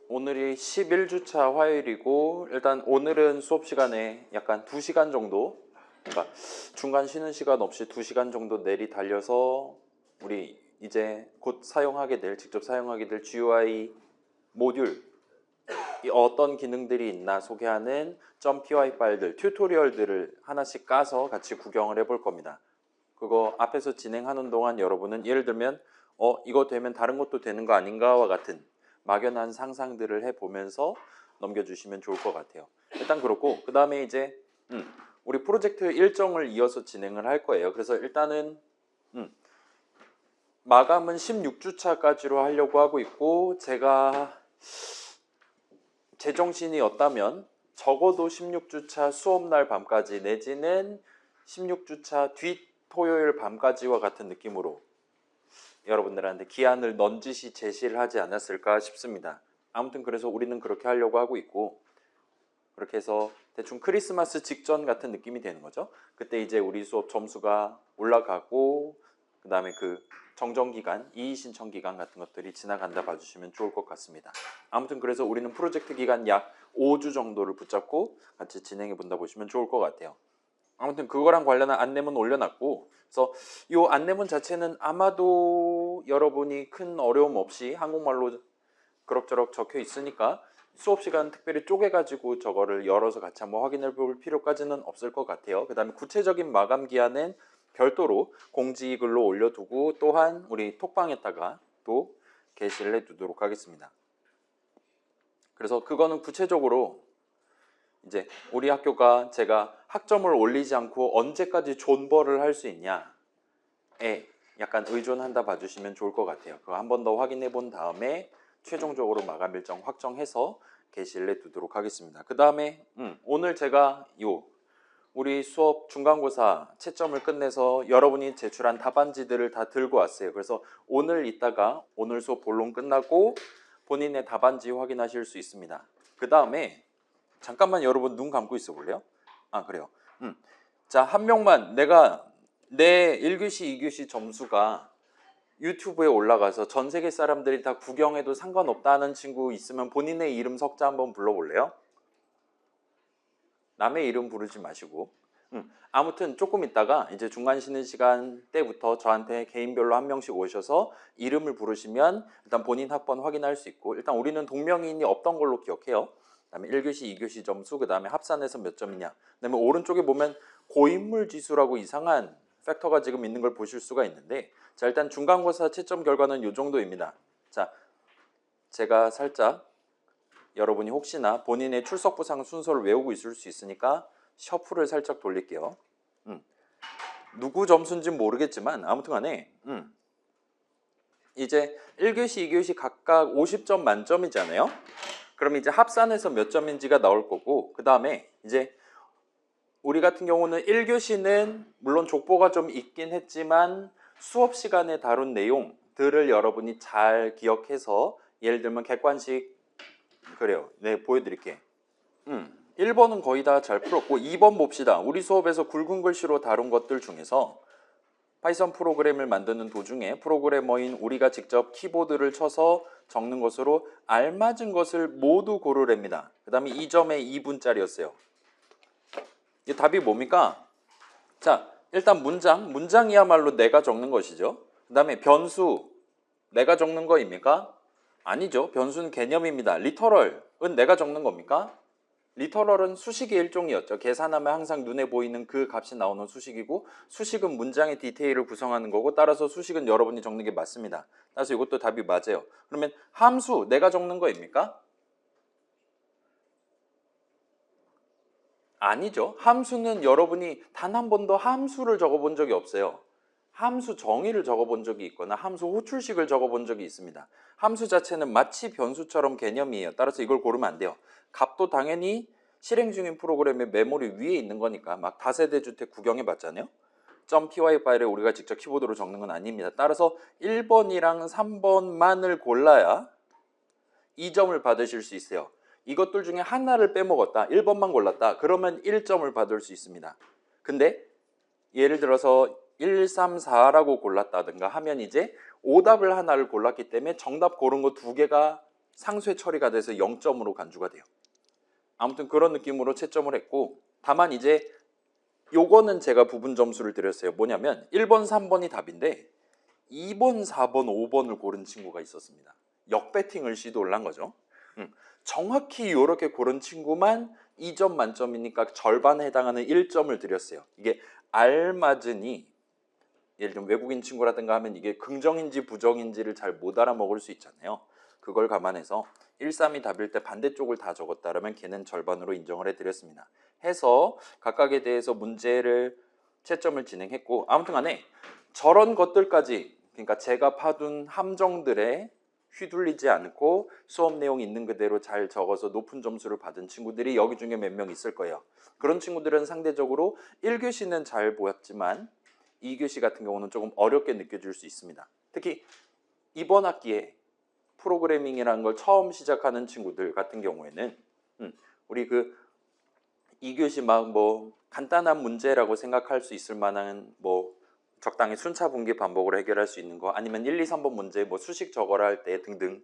오늘이 11주차 화요일이고 일단 오늘은 수업 시간에 약간 2시간 정도, 그러니까 중간 쉬는 시간 없이 2시간 정도 내리 달려서 우리 이제 곧 사용하게 될, 직접 사용하게 될 GUI 모듈 이 어떤 기능들이 있나 소개하는 .py 파일들, 튜토리얼들을 하나씩 까서 같이 구경을 해볼 겁니다. 그거 앞에서 진행하는 동안 여러분은 예를 들면 이거 되면 다른 것도 되는 거 아닌가와 같은 막연한 상상들을 해보면서 넘겨주시면 좋을 것 같아요. 일단 그렇고 그 다음에 이제 우리 프로젝트 일정을 이어서 진행을 할 거예요. 그래서 일단은 마감은 16주차까지로 하려고 하고 있고, 제가 제정신이 없다면 적어도 16주차 수업날 밤까지 내지는 16주차 뒷 토요일 밤까지와 같은 느낌으로 여러분들한테 기한을 넌지시 제시를 하지 않았을까 싶습니다. 아무튼 그래서 우리는 그렇게 하려고 하고 있고, 그렇게 해서 대충 크리스마스 직전 같은 느낌이 되는 거죠. 그때 이제 우리 수업 점수가 올라가고 그 다음에 그 정정기간, 이의신청 기간 같은 것들이 지나간다 봐주시면 좋을 것 같습니다. 아무튼 그래서 우리는 프로젝트 기간 약 5주 정도를 붙잡고 같이 진행해 본다 보시면 좋을 것 같아요. 아무튼 그거랑 관련한 안내문 올려놨고, 그래서 이 안내문 자체는 아마도 여러분이 큰 어려움 없이 한국말로 그럭저럭 적혀 있으니까 수업 시간 특별히 쪼개가지고 저거를 열어서 같이 한번 확인해 볼 필요까지는 없을 것 같아요. 그 다음에 구체적인 마감 기한은 별도로 공지글로 올려두고 또한 우리 톡방에다가 또 게시를 해두도록 하겠습니다. 그래서 그거는 구체적으로 이제 우리 학교가 제가 학점을 올리지 않고 언제까지 존버를 할 수 있냐에 약간 의존한다 봐주시면 좋을 것 같아요. 그거 한 번 더 확인해 본 다음에 최종적으로 마감 일정 확정해서 게시를 해두도록 하겠습니다. 그 다음에 오늘 제가 우리 수업 중간고사 채점을 끝내서 여러분이 제출한 답안지들을 다 들고 왔어요. 그래서 오늘 이따가 오늘 수업 본론 끝나고 본인의 답안지 확인하실 수 있습니다. 그 다음에 잠깐만 여러분 눈 감고 있어 볼래요? 그래요. 자, 한 명만 내가 내 1교시, 2교시 점수가 유튜브에 올라가서 전 세계 사람들이 다 구경해도 상관없다는 친구 있으면 본인의 이름 석자 한번 불러볼래요? 남의 이름 부르지 마시고. 아무튼 조금 있다가 이제 중간 쉬는 시간 때부터 저한테 개인별로 한 명씩 오셔서 이름을 부르시면 일단 본인 학번 확인할 수 있고, 일단 우리는 동명이인이 없던 걸로 기억해요. 그 다음에 1교시, 2교시 점수, 그 다음에 합산해서 몇 점이냐. 그 다음에 오른쪽에 보면 고인물 지수라고 이상한 팩터가 지금 있는 걸 보실 수가 있는데, 자, 일단 중간고사 채점 결과는 이 정도입니다. 자, 제가 살짝 여러분이 혹시나 본인의 출석부상 순서를 외우고 있을 수 있으니까 셔플을 살짝 돌릴게요. 누구 점수인지는 모르겠지만 아무튼 간에 이제 1교시, 2교시 각각 50점 만점이잖아요. 그럼 이제 합산해서 몇 점인지가 나올 거고, 그 다음에 이제 우리 같은 경우는 1교시는 물론 족보가 좀 있긴 했지만 수업 시간에 다룬 내용들을 여러분이 잘 기억해서, 예를 들면 객관식, 그래요. 네, 보여드릴게. 1번은 거의 다 잘 풀었고 2번 봅시다. 우리 수업에서 굵은 글씨로 다룬 것들 중에서 파이썬 프로그램을 만드는 도중에 프로그래머인 우리가 직접 키보드를 쳐서 적는 것으로 알맞은 것을 모두 고르랍니다. 그 다음에 2점에 2분짜리였어요. 이 답이 뭡니까? 자, 일단 문장이야말로 내가 적는 것이죠. 그 다음에 변수, 내가 적는 거입니까? 아니죠. 변수는 개념입니다. 리터럴은 내가 적는 겁니까? 리터럴은 수식의 일종이었죠. 계산하면 항상 눈에 보이는 그 값이 나오는 수식이고, 수식은 문장의 디테일을 구성하는 거고, 따라서 수식은 여러분이 적는 게 맞습니다. 따라서 이것도 답이 맞아요. 그러면 함수, 내가 적는 거입니까? 아니죠. 함수는 여러분이 단 한 번도 함수를 적어본 적이 없어요. 함수 정의를 적어본 적이 있거나 함수 호출식을 적어본 적이 있습니다. 함수 자체는 마치 변수처럼 개념이에요. 따라서 이걸 고르면 안 돼요. 값도 당연히 실행 중인 프로그램의 메모리 위에 있는 거니까 막 다세대 주택 구경해 봤잖아요. .py 파일에 우리가 직접 키보드로 적는 건 아닙니다. 따라서 1번이랑 3번만을 골라야 2점을 받으실 수 있어요. 이것들 중에 하나를 빼먹었다, 1번만 골랐다, 그러면 1점을 받을 수 있습니다. 근데 예를 들어서 1, 3, 4라고 골랐다든가 하면 이제 오답을 하나를 골랐기 때문에 정답 고른 거 2개가 상쇄 처리가 돼서 0점으로 간주가 돼요. 아무튼 그런 느낌으로 채점을 했고, 다만 이제 요거는 제가 부분 점수를 드렸어요. 뭐냐면 1번, 3번이 답인데 2번, 4번, 5번을 고른 친구가 있었습니다. 역배팅을 시도를 한 거죠. 정확히 이렇게 고른 친구만 2점 만점이니까 절반에 해당하는 1점을 드렸어요. 이게 알맞으니, 예를 들면 외국인 친구라든가 하면 이게 긍정인지 부정인지를 잘 못 알아먹을 수 있잖아요. 그걸 감안해서 1, 3이 답일 때 반대쪽을 다 적었다면 걔는 절반으로 인정을 해드렸습니다. 해서 각각에 대해서 문제를 채점을 진행했고, 아무튼 간에 저런 것들까지, 그러니까 제가 파둔 함정들에 휘둘리지 않고 수업 내용 있는 그대로 잘 적어서 높은 점수를 받은 친구들이 여기 중에 몇 명 있을 거예요. 그런 친구들은 상대적으로 1교시는 잘 보였지만 2교시 같은 경우는 조금 어렵게 느껴질 수 있습니다. 특히 이번 학기에 프로그래밍이라는 걸 처음 시작하는 친구들 같은 경우에는 우리 그 2교시 막 뭐 간단한 문제라고 생각할 수 있을 만한 뭐 적당히 순차 분기 반복으로 해결할 수 있는 거, 아니면 1, 2, 3번 문제 뭐 수식 적어라 할 때 등등,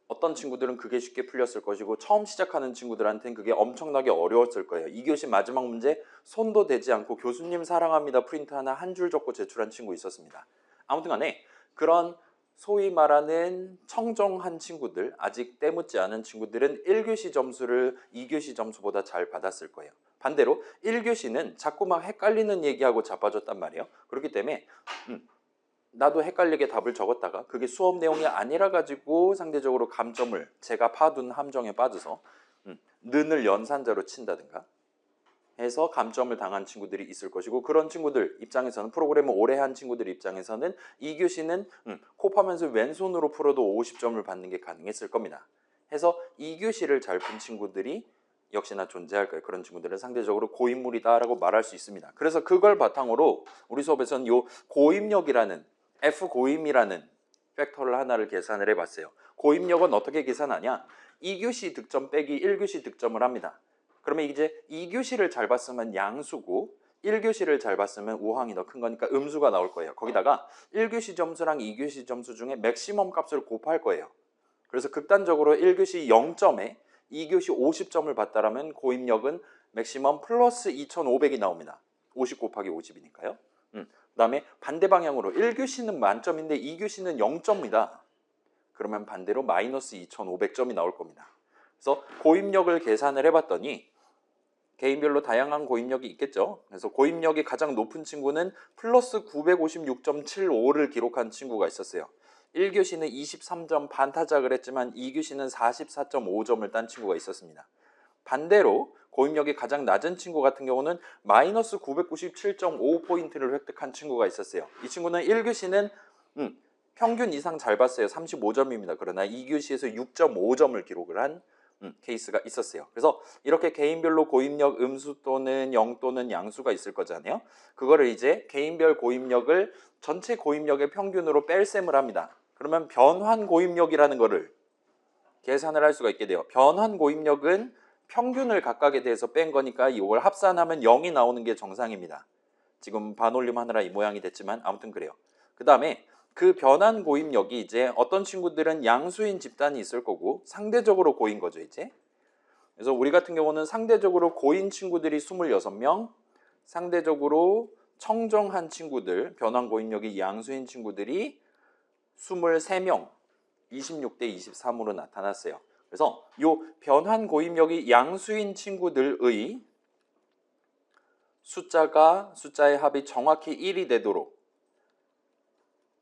어떤 친구들은 그게 쉽게 풀렸을 것이고 처음 시작하는 친구들한테는 그게 엄청나게 어려웠을 거예요. 2교시 마지막 문제 손도 대지 않고 교수님 사랑합니다 프린트 하나 한 줄 적고 제출한 친구 있었습니다. 아무튼 간에 그런 소위 말하는 청정한 친구들, 아직 때묻지 않은 친구들은 1교시 점수를 2교시 점수보다 잘 받았을 거예요. 반대로 1교시는 자꾸 막 헷갈리는 얘기하고 자빠졌단 말이에요. 그렇기 때문에 나도 헷갈리게 답을 적었다가 그게 수업 내용이 아니라 가지고 상대적으로 감점을 제가 파둔 함정에 빠져서 는을 연산자로 친다든가 해서 감점을 당한 친구들이 있을 것이고, 그런 친구들 입장에서는, 프로그램을 오래 한 친구들 입장에서는 2교시는 코 파면서 왼손으로 풀어도 50점을 받는 게 가능했을 겁니다. 해서 2교시를 잘 푼 친구들이 역시나 존재할 거예요. 그런 친구들은 상대적으로 고인물이다라고 말할 수 있습니다. 그래서 그걸 바탕으로 우리 수업에서는 요 고임력이라는 F고임이라는 팩터를 하나를 계산을 해봤어요. 고임력은 어떻게 계산하냐? 2교시 득점 빼기 1교시 득점을 합니다. 그러면 이제 2교시를 잘 봤으면 양수고 1교시를 잘 봤으면 우항이 더 큰 거니까 음수가 나올 거예요. 거기다가 1교시 점수랑 2교시 점수 중에 맥시멈 값을 곱할 거예요. 그래서 극단적으로 1교시 0점에 2교시 50점을 봤다면 고임력은 맥시멈 플러스 2500이 나옵니다. 50 곱하기 50이니까요. 그 다음에 반대 방향으로 1교시는 만점인데 2교시는 0점이다. 그러면 반대로 마이너스 2500점이 나올 겁니다. 그래서 고임력을 계산을 해봤더니 개인별로 다양한 고임력이 있겠죠. 그래서 고임력이 가장 높은 친구는 플러스 956.75를 기록한 친구가 있었어요. 1교시는 23점 반타작을 했지만 2교시는 44.5점을 딴 친구가 있었습니다. 반대로 고임력이 가장 낮은 친구 같은 경우는 마이너스 997.5포인트를 획득한 친구가 있었어요. 이 친구는 1교시는 평균 이상 잘 봤어요. 35점입니다. 그러나 2교시에서 6.5점을 기록을 한 케이스가 있었어요. 그래서 이렇게 개인별로 고임력 음수 또는 0 또는 양수가 있을 거잖아요. 그거를 이제 개인별 고임력을 전체 고임력의 평균으로 뺄셈을 합니다. 그러면 변환 고임력이라는 거를 계산을 할 수가 있게 돼요. 변환 고임력은 평균을 각각에 대해서 뺀 거니까 이걸 합산하면 0이 나오는 게 정상입니다. 지금 반올림 하느라 이 모양이 됐지만 아무튼 그래요. 그 다음에 그 변환 고임력이 이제 어떤 친구들은 양수인 집단이 있을 거고 상대적으로 고인 거죠 이제. 그래서 우리 같은 경우는 상대적으로 고인 친구들이 26명, 상대적으로 청정한 친구들, 변환 고임력이 양수인 친구들이 23명, 26대 23으로 나타났어요. 그래서 이 변환 고임력이 양수인 친구들의 숫자의 합이 정확히 1이 되도록,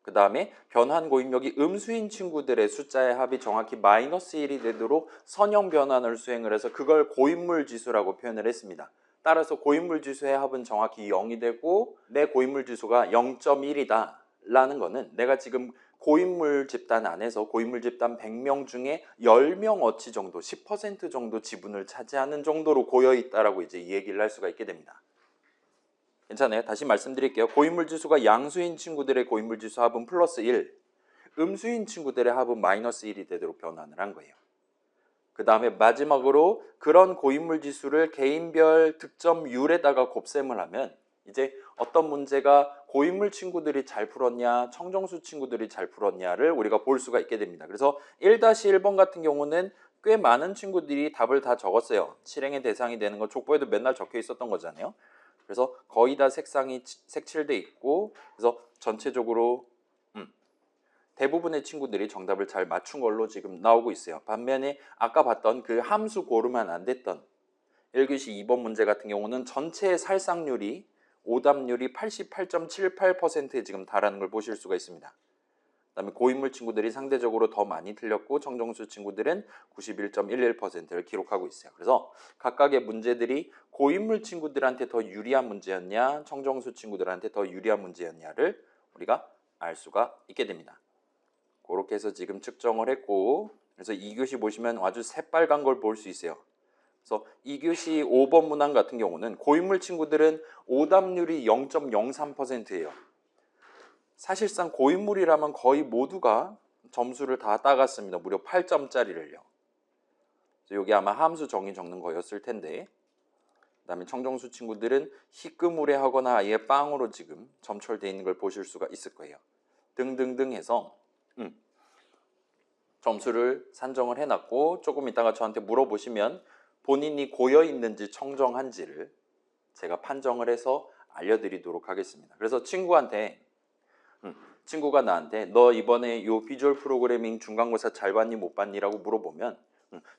그 다음에 변환 고임력이 음수인 친구들의 숫자의 합이 정확히 마이너스 1이 되도록 선형 변환을 수행을 해서 그걸 고인물 지수라고 표현을 했습니다. 따라서 고인물 지수의 합은 정확히 0이 되고 내 고인물 지수가 0.1이다 라는 거는 내가 지금 고인물 집단 안에서 고인물 집단 100명 중에 10명 어치 정도, 10% 정도 지분을 차지하는 정도로 고여있다라고 이제 이 얘기를 할 수가 있게 됩니다. 괜찮아요? 다시 말씀드릴게요. 고인물 지수가 양수인 친구들의 고인물 지수 합은 플러스 1, 음수인 친구들의 합은 마이너스 1이 되도록 변환을 한 거예요. 그 다음에 마지막으로 그런 고인물 지수를 개인별 득점률에다가 곱셈을 하면 이제 어떤 문제가 고인물 친구들이 잘 풀었냐, 청정수 친구들이 잘 풀었냐를 우리가 볼 수가 있게 됩니다. 그래서 1-1번 같은 경우는 꽤 많은 친구들이 답을 다 적었어요. 실행의 대상이 되는 건 족보에도 맨날 적혀 있었던 거잖아요. 그래서 거의 다 색상이 색칠돼 있고, 그래서 전체적으로 대부분의 친구들이 정답을 잘 맞춘 걸로 지금 나오고 있어요. 반면에 아까 봤던 그 함수 고르면 안 됐던 1교시 2번 문제 같은 경우는 전체의 살상률이 오답률이 88.78%에 지금 달하는 걸 보실 수가 있습니다. 그다음에 고인물 친구들이 상대적으로 더 많이 틀렸고 청정수 친구들은 91.11%를 기록하고 있어요. 그래서 각각의 문제들이 고인물 친구들한테 더 유리한 문제였냐, 청정수 친구들한테 더 유리한 문제였냐를 우리가 알 수가 있게 됩니다. 그렇게 해서 지금 측정을 했고, 그래서 2교시 보시면 아주 새빨간 걸 볼 수 있어요. 그래서 2교시 5번 문항 같은 경우는 고인물 친구들은 오답률이 0.03%예요. 사실상 고인물이라면 거의 모두가 점수를 다 따갔습니다. 무려 8점짜리를요. 여기 아마 함수 정의 적는 거였을 텐데, 그 다음에 청정수 친구들은 희끄무레하거나 아예 빵으로 지금 점철되어 있는 걸 보실 수가 있을 거예요. 등등등 해서 점수를 산정을 해놨고, 조금 이따가 저한테 물어보시면 본인이 고여있는지 청정한지를 제가 판정을 해서 알려드리도록 하겠습니다. 그래서 친구가 나한테 너 이번에 요 비주얼 프로그래밍 중간고사 잘 봤니 못 봤니 라고 물어보면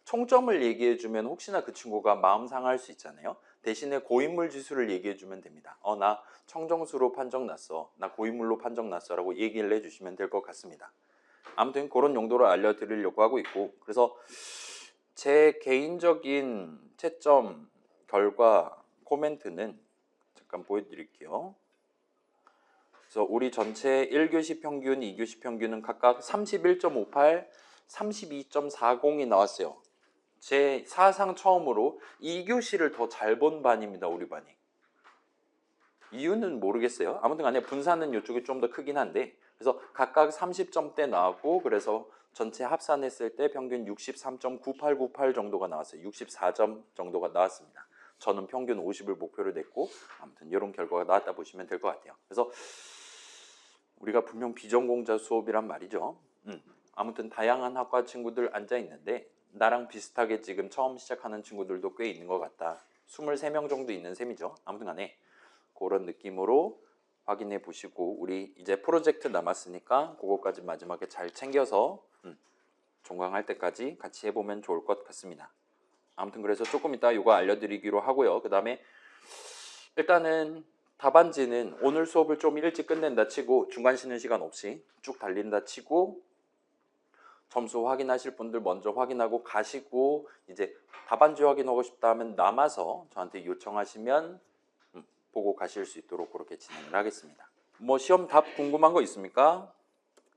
총점을 얘기해주면 혹시나 그 친구가 마음 상할 수 있잖아요. 대신에 고인물 지수를 얘기해주면 됩니다. 나 청정수로 판정 났어, 나 고인물로 판정 났어 라고 얘기를 해주시면 될 것 같습니다. 아무튼 그런 용도로 알려드리려고 하고 있고, 그래서 제 개인적인 채점 결과 코멘트는 잠깐 보여드릴게요. 그래서 우리 전체 1교시 평균, 2교시 평균은 각각 31.58, 32.40이 나왔어요. 제 사상 처음으로 2교시를 더 잘 본 반입니다. 우리 반이. 이유는 모르겠어요. 아무튼 간에 분산은 이쪽이 좀 더 크긴 한데, 그래서 각각 30점대 나왔고, 그래서 전체 합산했을 때 평균 63.9898 정도가 나왔어요. 64점 정도가 나왔습니다. 저는 평균 50을 목표로 냈고, 아무튼 이런 결과가 나왔다 보시면 될 것 같아요. 그래서 우리가 분명 비전공자 수업이란 말이죠. 아무튼 다양한 학과 친구들 앉아 있는데 나랑 비슷하게 지금 처음 시작하는 친구들도 꽤 있는 것 같다. 23명 정도 있는 셈이죠. 아무튼 간에 그런 느낌으로 확인해 보시고, 우리 이제 프로젝트 남았으니까 그거까지 마지막에 잘 챙겨서 종강할 때까지 같이 해보면 좋을 것 같습니다. 아무튼 그래서 조금 이따 이거 알려드리기로 하고요. 그 다음에 일단은 답안지는 오늘 수업을 좀 일찍 끝낸다 치고, 중간 쉬는 시간 없이 쭉 달린다 치고, 점수 확인하실 분들 먼저 확인하고 가시고, 이제 답안지 확인하고 싶다 하면 남아서 저한테 요청하시면 보고 가실 수 있도록 그렇게 진행을 하겠습니다. 뭐 시험 답 궁금한 거 있습니까?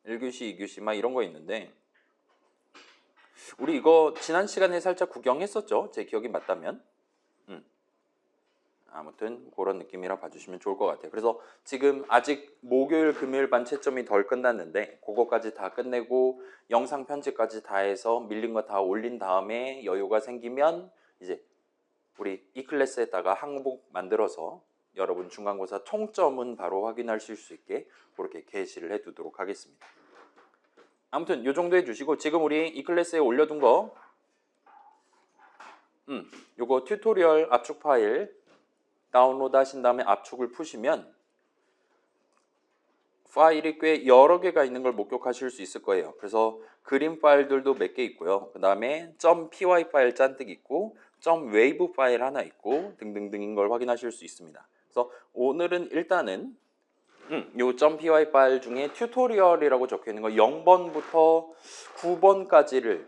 1교시, 2교시 막 이런 거 있는데, 우리 이거 지난 시간에 살짝 구경했었죠? 제 기억이 맞다면. 아무튼 그런 느낌이라 봐주시면 좋을 것 같아요. 그래서 지금 아직 목요일, 금요일 반 채점이 덜 끝났는데 그거까지 다 끝내고 영상 편집까지 다 해서 밀린 거 다 올린 다음에 여유가 생기면 이제 우리 이 클래스에다가 항목 만들어서 여러분 중간고사 총점은 바로 확인하실 수 있게 그렇게 게시를 해두도록 하겠습니다. 아무튼 이 정도 해주시고, 지금 우리 이 클래스에 올려둔 거 요거 튜토리얼 압축 파일 다운로드 하신 다음에 압축을 푸시면 파일이 꽤 여러 개가 있는 걸 목격하실 수 있을 거예요. 그래서 그림 파일들도 몇 개 있고요. 그 다음에 .py 파일 잔뜩 있고 .wave 파일 하나 있고 등등등인 걸 확인하실 수 있습니다. 그래서 오늘은 일단은 요 .py 파일 중에 튜토리얼이라고 적혀 있는 거 0번부터 9번까지를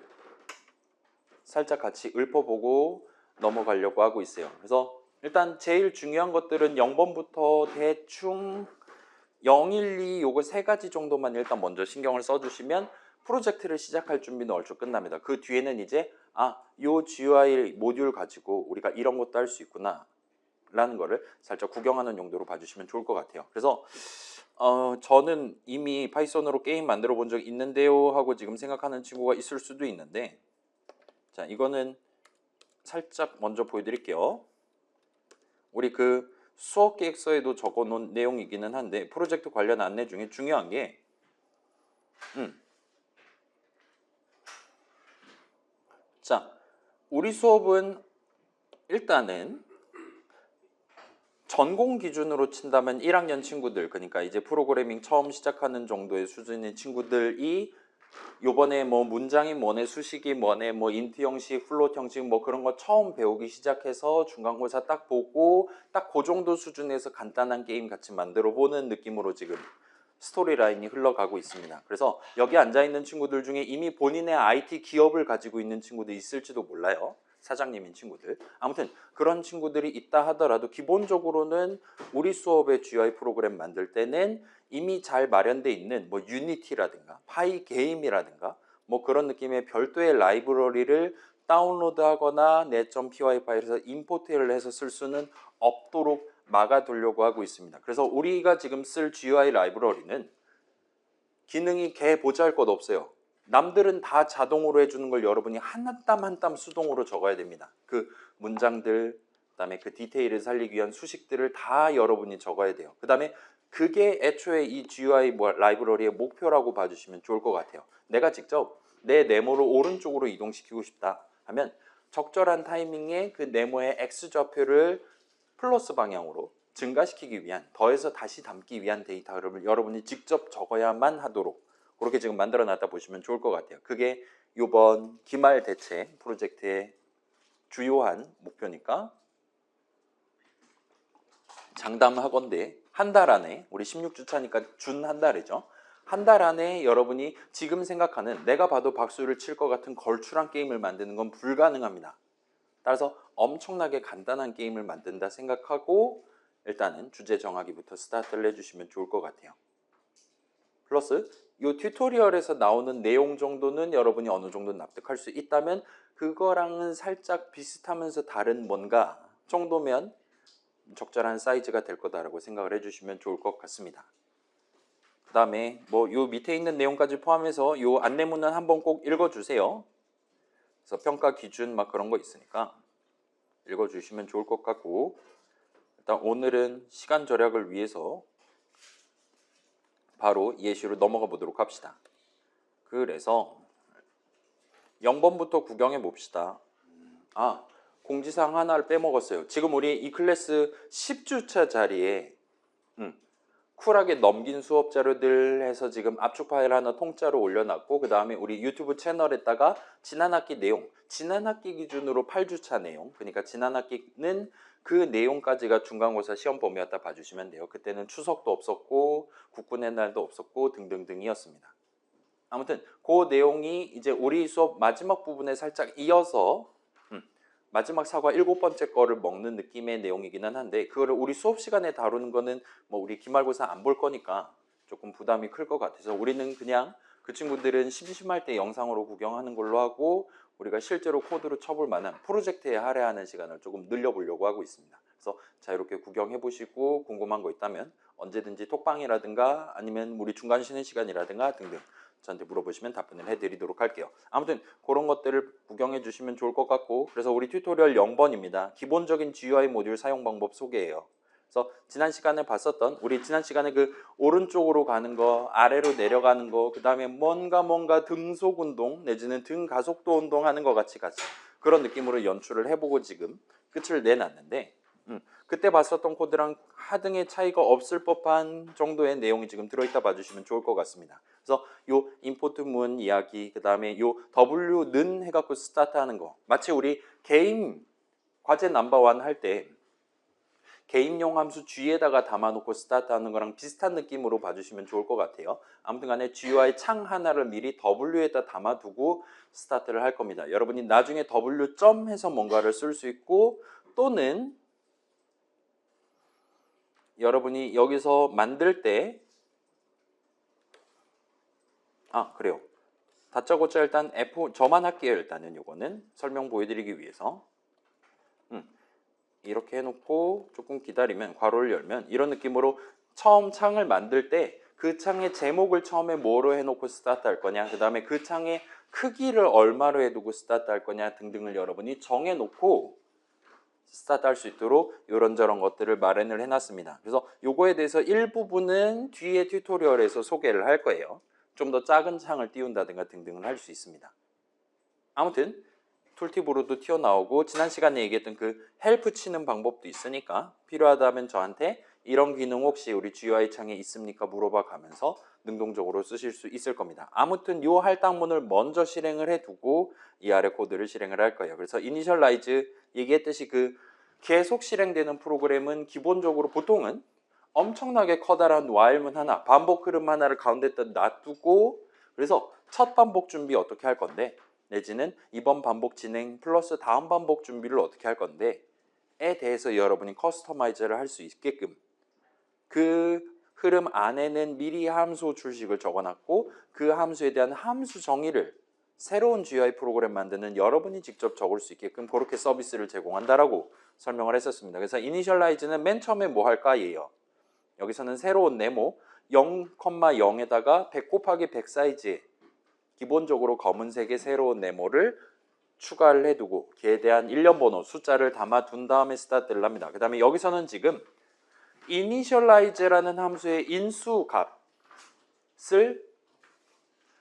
살짝 같이 읊어보고 넘어가려고 하고 있어요. 그래서 일단 제일 중요한 것들은 0번부터 대충 0, 1, 2 요거 세 가지 정도만 일단 먼저 신경을 써주시면 프로젝트를 시작할 준비는 얼추 끝납니다. 그 뒤에는 이제 요 GUI 모듈 가지고 우리가 이런 것도 할 수 있구나 라는 거를 살짝 구경하는 용도로 봐주시면 좋을 것 같아요. 그래서 저는 이미 파이썬으로 게임 만들어 본 적 있는데요 하고 지금 생각하는 친구가 있을 수도 있는데, 자 이거는 살짝 먼저 보여드릴게요. 우리 그 수업 계획서에도 적어놓은 내용이기는 한데 프로젝트 관련 안내 중에 중요한 게 자, 우리 수업은 일단은 전공 기준으로 친다면 1학년 친구들, 그러니까 이제 프로그래밍 처음 시작하는 정도의 수준의 친구들이 요번에 뭐 문장이 뭐네, 수식이 뭐네, 뭐 인트 형식, 플롯 형식 뭐 그런 거 처음 배우기 시작해서 중간고사 딱 보고 딱 그 정도 수준에서 간단한 게임 같이 만들어 보는 느낌으로 지금 스토리 라인이 흘러가고 있습니다. 그래서 여기 앉아있는 친구들 중에 이미 본인의 IT 기업을 가지고 있는 친구도 있을지도 몰라요. 사장님인 친구들. 아무튼 그런 친구들이 있다 하더라도 기본적으로는 우리 수업의 GUI 프로그램 만들 때는 이미 잘 마련돼 있는 뭐 유니티라든가 파이게임이라든가 뭐 그런 느낌의 별도의 라이브러리를 다운로드하거나 net.py 파일에서 임포트를 해서 쓸 수는 없도록 막아두려고 하고 있습니다. 그래서 우리가 지금 쓸 GUI 라이브러리는 기능이 개 보잘것 없어요. 남들은 다 자동으로 해주는 걸 여러분이 한 땀 한 땀 수동으로 적어야 됩니다. 그 문장들, 그다음에 그 디테일을 살리기 위한 수식들을 다 여러분이 적어야 돼요. 그다음에 그게 애초에 이 GUI 라이브러리의 목표라고 봐주시면 좋을 것 같아요. 내가 직접 내 네모를 오른쪽으로 이동시키고 싶다 하면 적절한 타이밍에 그 네모의 X좌표를 플러스 방향으로 증가시키기 위한, 더해서 다시 담기 위한 데이터를 여러분이 직접 적어야만 하도록 그렇게 지금 만들어 놨다 보시면 좋을 것 같아요. 그게 이번 기말 대책 프로젝트의 주요한 목표니까 장담하건대 한 달 안에, 우리 16주차니까 준 한 달이죠. 한 달 안에 여러분이 지금 생각하는 내가 봐도 박수를 칠 것 같은 걸출한 게임을 만드는 건 불가능합니다. 따라서 엄청나게 간단한 게임을 만든다 생각하고 일단은 주제 정하기부터 스타트를 해주시면 좋을 것 같아요. 플러스 이 튜토리얼에서 나오는 내용 정도는 여러분이 어느 정도 납득할 수 있다면 그거랑은 살짝 비슷하면서 다른 뭔가 정도면 적절한 사이즈가 될 거다라고 생각을 해주시면 좋을 것 같습니다. 그 다음에 뭐 요 밑에 있는 내용까지 포함해서 요 안내문은 한번 꼭 읽어주세요. 그래서 평가 기준 막 그런 거 있으니까 읽어주시면 좋을 것 같고, 일단 오늘은 시간 절약을 위해서 바로 예시로 넘어가 보도록 합시다. 그래서 0번부터 구경해 봅시다. 공지사항 하나를 빼먹었어요. 지금 우리 이 클래스 10주차 자리에 쿨하게 넘긴 수업 자료들 해서 지금 압축 파일 하나 통짜로 올려놨고, 그 다음에 우리 유튜브 채널에다가 지난 학기 내용, 지난 학기 기준으로 8주차 내용, 그러니까 지난 학기는 그 내용까지가 중간고사 시험 범위였다 봐주시면 돼요. 그때는 추석도 없었고 국군의 날도 없었고 등등등이었습니다. 아무튼 그 내용이 이제 우리 수업 마지막 부분에 살짝 이어서 마지막 사과 7번째 거를 먹는 느낌의 내용이기는 한데, 그거를 우리 수업 시간에 다루는 거는 뭐 우리 기말고사 안 볼 거니까 조금 부담이 클 것 같아서 우리는 그냥 그 친구들은 심심할 때 영상으로 구경하는 걸로 하고 우리가 실제로 코드로 쳐볼 만한 프로젝트에 할애하는 시간을 조금 늘려보려고 하고 있습니다. 그래서 자유롭게 구경해 보시고 궁금한 거 있다면 언제든지 톡방이라든가 아니면 우리 중간 쉬는 시간이라든가 등등 저한테 물어보시면 답변을 해드리도록 할게요. 아무튼 그런 것들을 구경해 주시면 좋을 것 같고, 그래서 우리 튜토리얼 0번입니다. 기본적인 GUI 모듈 사용 방법 소개예요. 그래서 지난 시간에 봤었던, 우리 지난 시간에 그 오른쪽으로 가는 거, 아래로 내려가는 거, 그 다음에 뭔가 등속 운동 내지는 등 가속도 운동 하는 거 같이 그런 느낌으로 연출을 해보고 지금 끝을 내놨는데, 그때 봤었던 코드랑 하등의 차이가 없을 법한 정도의 내용이 지금 들어있다 봐주시면 좋을 것 같습니다. 그래서 요 임포트 문 이야기, 그 다음에 요 w는 해갖고 스타트하는 거, 마치 우리 게임 과제 넘버1 할 때 게임용 함수 G에다가 담아놓고 스타트하는 거랑 비슷한 느낌으로 봐주시면 좋을 것 같아요. 아무튼 간에 GUI 창 하나를 미리 W에다 담아두고 스타트를 할 겁니다. 여러분이 나중에 W 점 해서 뭔가를 쓸 수 있고, 또는 여러분이 여기서 만들 때 그래요. 다짜고짜 일단 F 저만 할게요. 일단은 요거는 설명 보여드리기 위해서 이렇게 해놓고 조금 기다리면, 괄호를 열면 이런 느낌으로 처음 창을 만들 때 그 창의 제목을 처음에 뭐로 해놓고 스타트 할 거냐, 그 다음에 그 창의 크기를 얼마로 해두고 스타트 할 거냐 등등을 여러분이 정해놓고 스타트 할 수 있도록 이런저런 것들을 마련을 해놨습니다. 그래서 요거에 대해서 일부분은 뒤에 튜토리얼에서 소개를 할 거예요. 좀 더 작은 창을 띄운다든가 등등을 할 수 있습니다. 아무튼 툴팁으로도 튀어나오고 지난 시간에 얘기했던 그 헬프 치는 방법도 있으니까 필요하다면 저한테 이런 기능 혹시 우리 GUI 창에 있습니까? 물어봐 가면서 능동적으로 쓰실 수 있을 겁니다. 아무튼 요 할당문을 먼저 실행을 해두고 이 아래 코드를 실행을 할 거예요. 그래서 이니셜라이즈 얘기했듯이 그 계속 실행되는 프로그램은 기본적으로 보통은 엄청나게 커다란 while문 하나, 반복 흐름 하나를 가운데다 놔두고 그래서 첫 반복 준비 어떻게 할 건데 내지는 이번 반복 진행 플러스 다음 반복 준비를 어떻게 할 건데 에 대해서 여러분이 커스터마이즈를 할 수 있게끔 그 흐름 안에는 미리 함수 출식을 적어놨고 그 함수에 대한 함수 정의를 새로운 GUI 프로그램 만드는 여러분이 직접 적을 수 있게끔 그렇게 서비스를 제공한다라고 설명을 했었습니다. 그래서 이니셜라이즈는 맨 처음에 뭐 할까예요. 여기서는 새로운 네모 0,0에다가 100 곱하기 100 사이즈의 기본적으로 검은색의 새로운 네모를 추가를 해두고 걔에 대한 일련 번호 숫자를 담아둔 다음에 스타트를 합니다. 그 다음에 여기서는 지금 initialize라는 함수의 인수 값을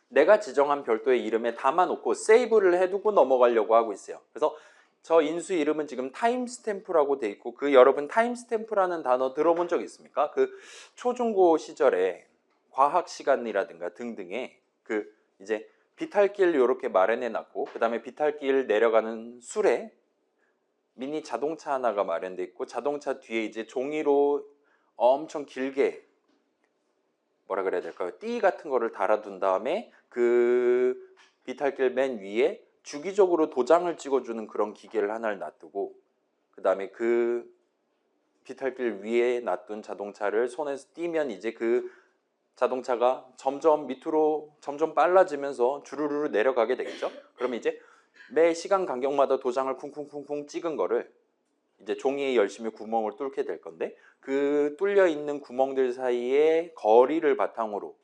내가 지정한 별도의 이름에 담아놓고 세이브를 해두고 넘어가려고 하고 있어요. 그래서 저 인수 이름은 지금 타임스탬프라고 돼 있고 그 여러분 타임스탬프라는 단어 들어본 적 있습니까? 그 초중고 시절에 과학 시간이라든가 등등에 그 이제 비탈길 이렇게 마련해 놨고 그 다음에 비탈길 내려가는 술에 미니 자동차 하나가 마련돼 있고 자동차 뒤에 이제 종이로 엄청 길게 뭐라 그래야 될까요? 띠 같은 거를 달아둔 다음에 그 비탈길 맨 위에 주기적으로 도장을 찍어주는 그런 기계를 하나를 놔두고 그 다음에 그 비탈길 위에 놔둔 자동차를 손에서 띄면 이제 그 자동차가 점점 밑으로 점점 빨라지면서 주르르 내려가게 되겠죠. 그러면 이제 매 시간 간격마다 도장을 쿵쿵쿵쿵 찍은 거를 이제 종이에 열심히 구멍을 뚫게 될 건데 그 뚫려 있는 구멍들 사이에 거리를 바탕으로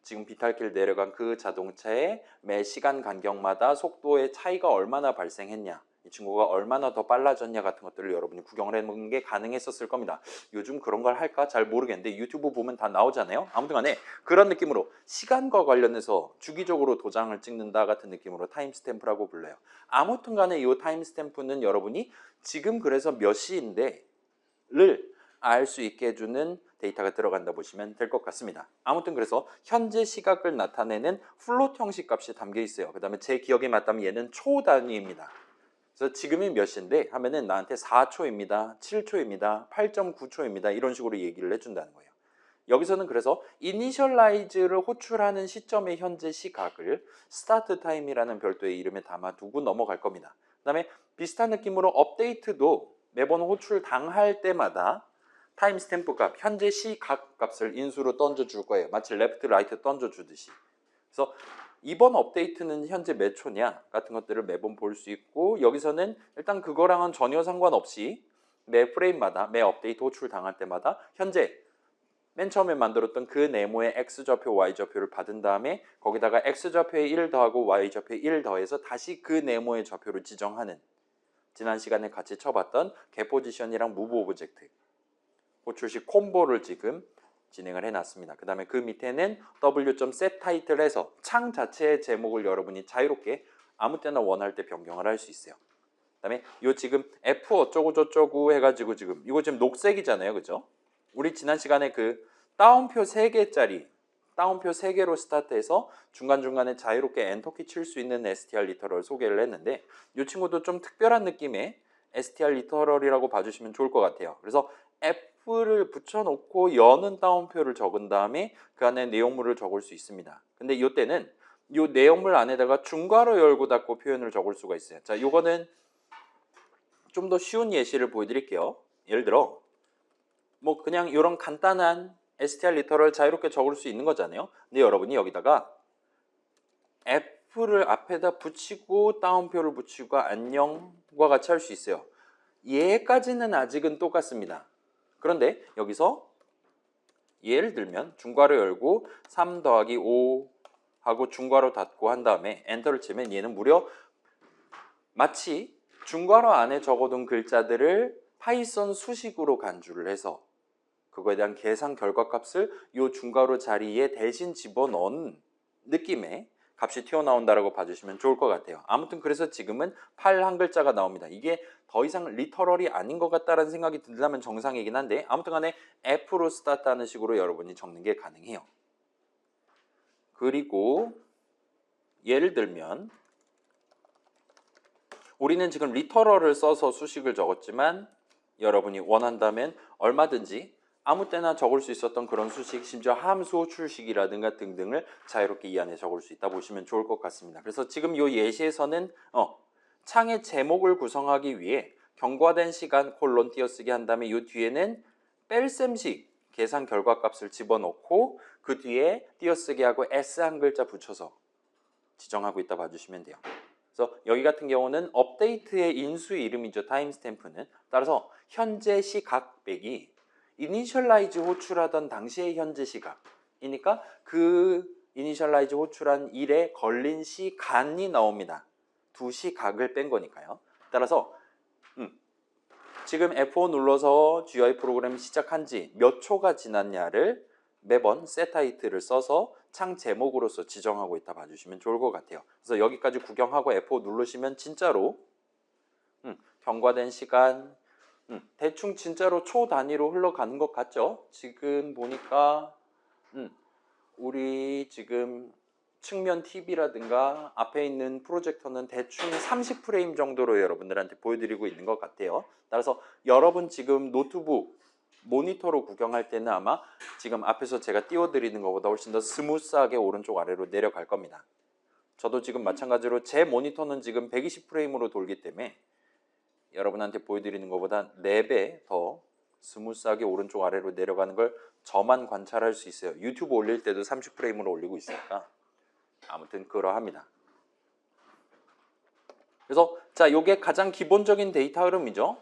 지금 비탈길 내려간 그 자동차의 매 시간 간격마다 속도의 차이가 얼마나 발생했냐 이 친구가 얼마나 더 빨라졌냐 같은 것들을 여러분이 구경을 해보는 게 가능했었을 겁니다. 요즘 그런 걸 할까 잘 모르겠는데 유튜브 보면 다 나오잖아요. 아무튼 간에 그런 느낌으로 시간과 관련해서 주기적으로 도장을 찍는다 같은 느낌으로 타임스탬프라고 불러요. 아무튼 간에 이 타임스탬프는 여러분이 지금 그래서 몇 시인데 를 알 수 있게 해주는 데이터가 들어간다 보시면 될 것 같습니다. 아무튼 그래서 현재 시각을 나타내는 플롯 형식 값이 담겨 있어요. 그 다음에 제 기억에 맞다면 얘는 초 단위입니다. 그래서 지금이 몇 시인데 하면은 나한테 4초입니다. 7초입니다. 8.9초입니다. 이런 식으로 얘기를 해준다는 거예요. 여기서는 그래서 이니셜라이즈를 호출하는 시점의 현재 시각을 스타트 타임이라는 별도의 이름에 담아두고 넘어갈 겁니다. 그 다음에 비슷한 느낌으로 업데이트도 매번 호출 당할 때마다 타임스탬프 값, 현재 시각 값을 인수로 던져줄 거예요. 마치 레프트, 라이트 던져주듯이. 그래서 이번 업데이트는 현재 몇 초냐 같은 것들을 매번 볼 수 있고 여기서는 일단 그거랑은 전혀 상관없이 매 프레임마다 매 업데이트 호출 당할 때마다 현재 맨 처음에 만들었던 그 네모의 X좌표, Y좌표를 받은 다음에 거기다가 X좌표에 1 더하고 Y좌표에 1 더해서 다시 그 네모의 좌표를 지정하는 지난 시간에 같이 쳐봤던 getPosition이랑 moveObject 호출식 콤보를 지금 진행을 해놨습니다. 그 다음에 그 밑에는 w.setTitle 해서 창 자체의 제목을 여러분이 자유롭게 아무 때나 원할 때 변경을 할 수 있어요. 그 다음에 요 지금 F 어쩌고 저쩌고 해가지고 지금 이거 지금 녹색이잖아요. 그죠? 우리 지난 시간에 그 따옴표 3개짜리 따옴표 3개로 스타트해서 중간중간에 자유롭게 엔터키 칠 수 있는 str 리터럴 소개를 했는데 이 친구도 좀 특별한 느낌의 str 리터럴이라고 봐주시면 좋을 것 같아요. 그래서 F를 붙여놓고 여는 따옴표를 적은 다음에 그 안에 내용물을 적을 수 있습니다. 근데 이때는 이 내용물 안에다가 중괄호 열고 닫고 표현을 적을 수가 있어요. 자, 이거는 좀 더 쉬운 예시를 보여드릴게요. 예를 들어 뭐 그냥 이런 간단한 str 리터럴 자유롭게 적을 수 있는 거잖아요. 근데 여러분이 여기다가 F를 앞에다 붙이고 따옴표를 붙이고 안녕과 같이 할 수 있어요. 얘까지는 아직은 똑같습니다. 그런데 여기서 예를 들면 중괄호 열고 3 더하기 5 하고 중괄호 닫고 한 다음에 엔터를 치면 얘는 무려 마치 중괄호 안에 적어둔 글자들을 파이썬 수식으로 간주를 해서 그거에 대한 계산 결과값을 이 중괄호 자리에 대신 집어넣은 느낌의 값이 튀어나온다라고 봐주시면 좋을 것 같아요. 아무튼 그래서 지금은 8 한 글자가 나옵니다. 이게 더 이상 리터럴이 아닌 것 같다라는 생각이 든다면 정상이긴 한데 아무튼 간에 F로 스타트하는 식으로 여러분이 적는 게 가능해요. 그리고 예를 들면 우리는 지금 리터럴을 써서 수식을 적었지만 여러분이 원한다면 얼마든지 아무 때나 적을 수 있었던 그런 수식, 심지어 함수 출식이라든가 등등을 자유롭게 이 안에 적을 수 있다 보시면 좋을 것 같습니다. 그래서 지금 이 예시에서는 창의 제목을 구성하기 위해 경과된 시간 콜론 띄어쓰기 한 다음에 이 뒤에는 뺄셈식 계산 결과값을 집어넣고 그 뒤에 띄어쓰기하고 S 한 글자 붙여서 지정하고 있다 봐주시면 돼요. 그래서 여기 같은 경우는 업데이트의 인수 이름이죠. 타임스탬프는. 따라서 현재 시각 빼기 이니셜라이즈 호출하던 당시의 현재 시각이니까 그 이니셜라이즈 호출한 일에 걸린 시간이 나옵니다. 두 시각을 뺀 거니까요. 따라서 지금 F5 눌러서 GUI 프로그램 시작한 지 몇 초가 지났냐를 매번 setIt를 써서 창 제목으로서 지정하고 있다 봐주시면 좋을 것 같아요. 그래서 여기까지 구경하고 F5 누르시면 진짜로 경과된 시간 대충 진짜로 초 단위로 흘러가는 것 같죠? 지금 보니까 우리 지금 측면 TV라든가 앞에 있는 프로젝터는 대충 30프레임 정도로 여러분들한테 보여드리고 있는 것 같아요. 따라서 여러분 지금 노트북 모니터로 구경할 때는 아마 지금 앞에서 제가 띄워드리는 것보다 훨씬 더 스무스하게 오른쪽 아래로 내려갈 겁니다. 저도 지금 마찬가지로 제 모니터는 지금 120프레임으로 돌기 때문에 여러분한테 보여드리는 것보다 4배 더 스무스하게 오른쪽 아래로 내려가는 걸 저만 관찰할 수 있어요. 유튜브 올릴 때도 30프레임으로 올리고 있으니까 아무튼 그러합니다. 그래서 자, 요게 가장 기본적인 데이터 흐름이죠.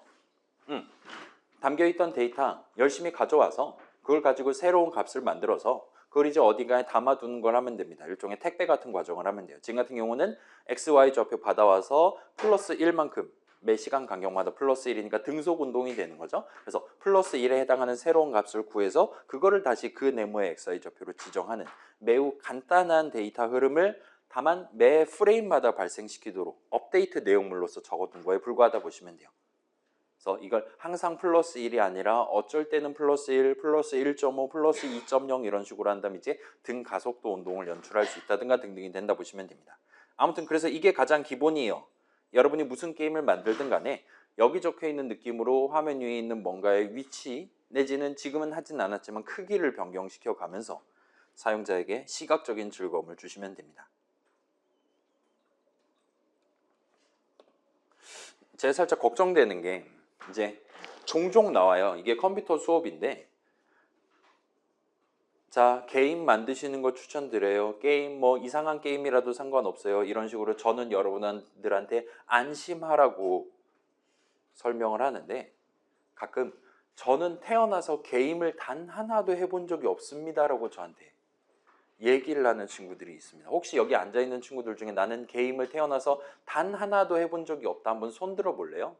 담겨있던 데이터 열심히 가져와서 그걸 가지고 새로운 값을 만들어서 그걸 이제 어딘가에 담아두는 걸 하면 됩니다. 일종의 택배 같은 과정을 하면 돼요. 지금 같은 경우는 X, Y 좌표 받아와서 플러스 1만큼 매 시간 간격마다 플러스 1이니까 등속 운동이 되는 거죠. 그래서 플러스 1에 해당하는 새로운 값을 구해서 그거를 다시 그 네모의 X, Y 좌표로 지정하는 매우 간단한 데이터 흐름을 다만 매 프레임마다 발생시키도록 업데이트 내용물로서 적어둔 거에 불과하다 보시면 돼요. 그래서 이걸 항상 플러스 1이 아니라 어쩔 때는 플러스 1, 플러스 1.5, 플러스 2.0 이런 식으로 한다면 이제 등 가속도 운동을 연출할 수 있다든가 등등이 된다 보시면 됩니다. 아무튼 그래서 이게 가장 기본이에요. 여러분이 무슨 게임을 만들든 간에 여기 적혀있는 느낌으로 화면 위에 있는 뭔가의 위치 내지는 지금은 하진 않았지만 크기를 변경시켜 가면서 사용자에게 시각적인 즐거움을 주시면 됩니다. 제가 살짝 걱정되는 게 이제 종종 나와요. 이게 컴퓨터 수업인데 자, 게임 만드시는 거 추천드려요. 게임 뭐 이상한 게임이라도 상관없어요. 이런 식으로 저는 여러분들한테 안심하라고 설명을 하는데 가끔 저는 태어나서 게임을 단 하나도 해본 적이 없습니다라고 저한테 얘기를 하는 친구들이 있습니다. 혹시 여기 앉아있는 친구들 중에 나는 게임을 태어나서 단 하나도 해본 적이 없다 한번 손 들어 볼래요?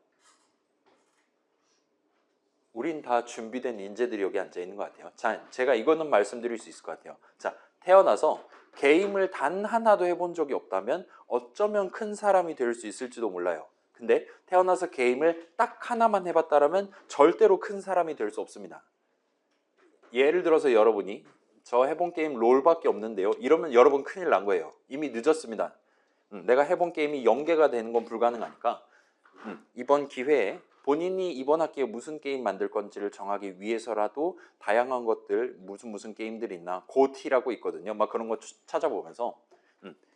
우린 다 준비된 인재들이 여기 앉아있는 것 같아요. 자, 제가 이거는 말씀드릴 수 있을 것 같아요. 자, 태어나서 게임을 단 하나도 해본 적이 없다면 어쩌면 큰 사람이 될 수 있을지도 몰라요. 근데 태어나서 게임을 딱 하나만 해봤다면 절대로 큰 사람이 될 수 없습니다. 예를 들어서 여러분이 저 해본 게임 롤밖에 없는데요. 이러면 여러분 큰일 난 거예요. 이미 늦었습니다. 내가 해본 게임이 연계가 되는 건 불가능하니까 이번 기회에 본인이 이번 학기에 무슨 게임 만들 건지를 정하기 위해서라도 다양한 것들 무슨 게임들이 있나 고티라고 있거든요. 막 그런 거 찾아보면서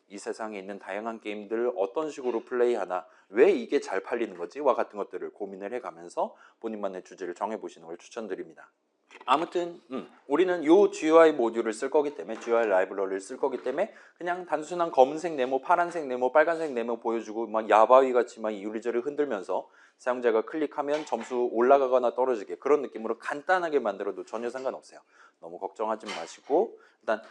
이 세상에 있는 다양한 게임들을 어떤 식으로 플레이하나 왜 이게 잘 팔리는 거지? 와 같은 것들을 고민을 해가면서 본인만의 주제를 정해보시는 걸 추천드립니다. 아무튼 우리는 요 GUI 모듈을 쓸 거기 때문에 GUI 라이브러리를 쓸 거기 때문에 그냥 단순한 검은색 네모, 파란색 네모, 빨간색 네모 보여주고 막 야바위 같이 막 이리저리 흔들면서 사용자가 클릭하면 점수 올라가거나 떨어지게 그런 느낌으로 간단하게 만들어도 전혀 상관없어요. 너무 걱정하지 마시고 일단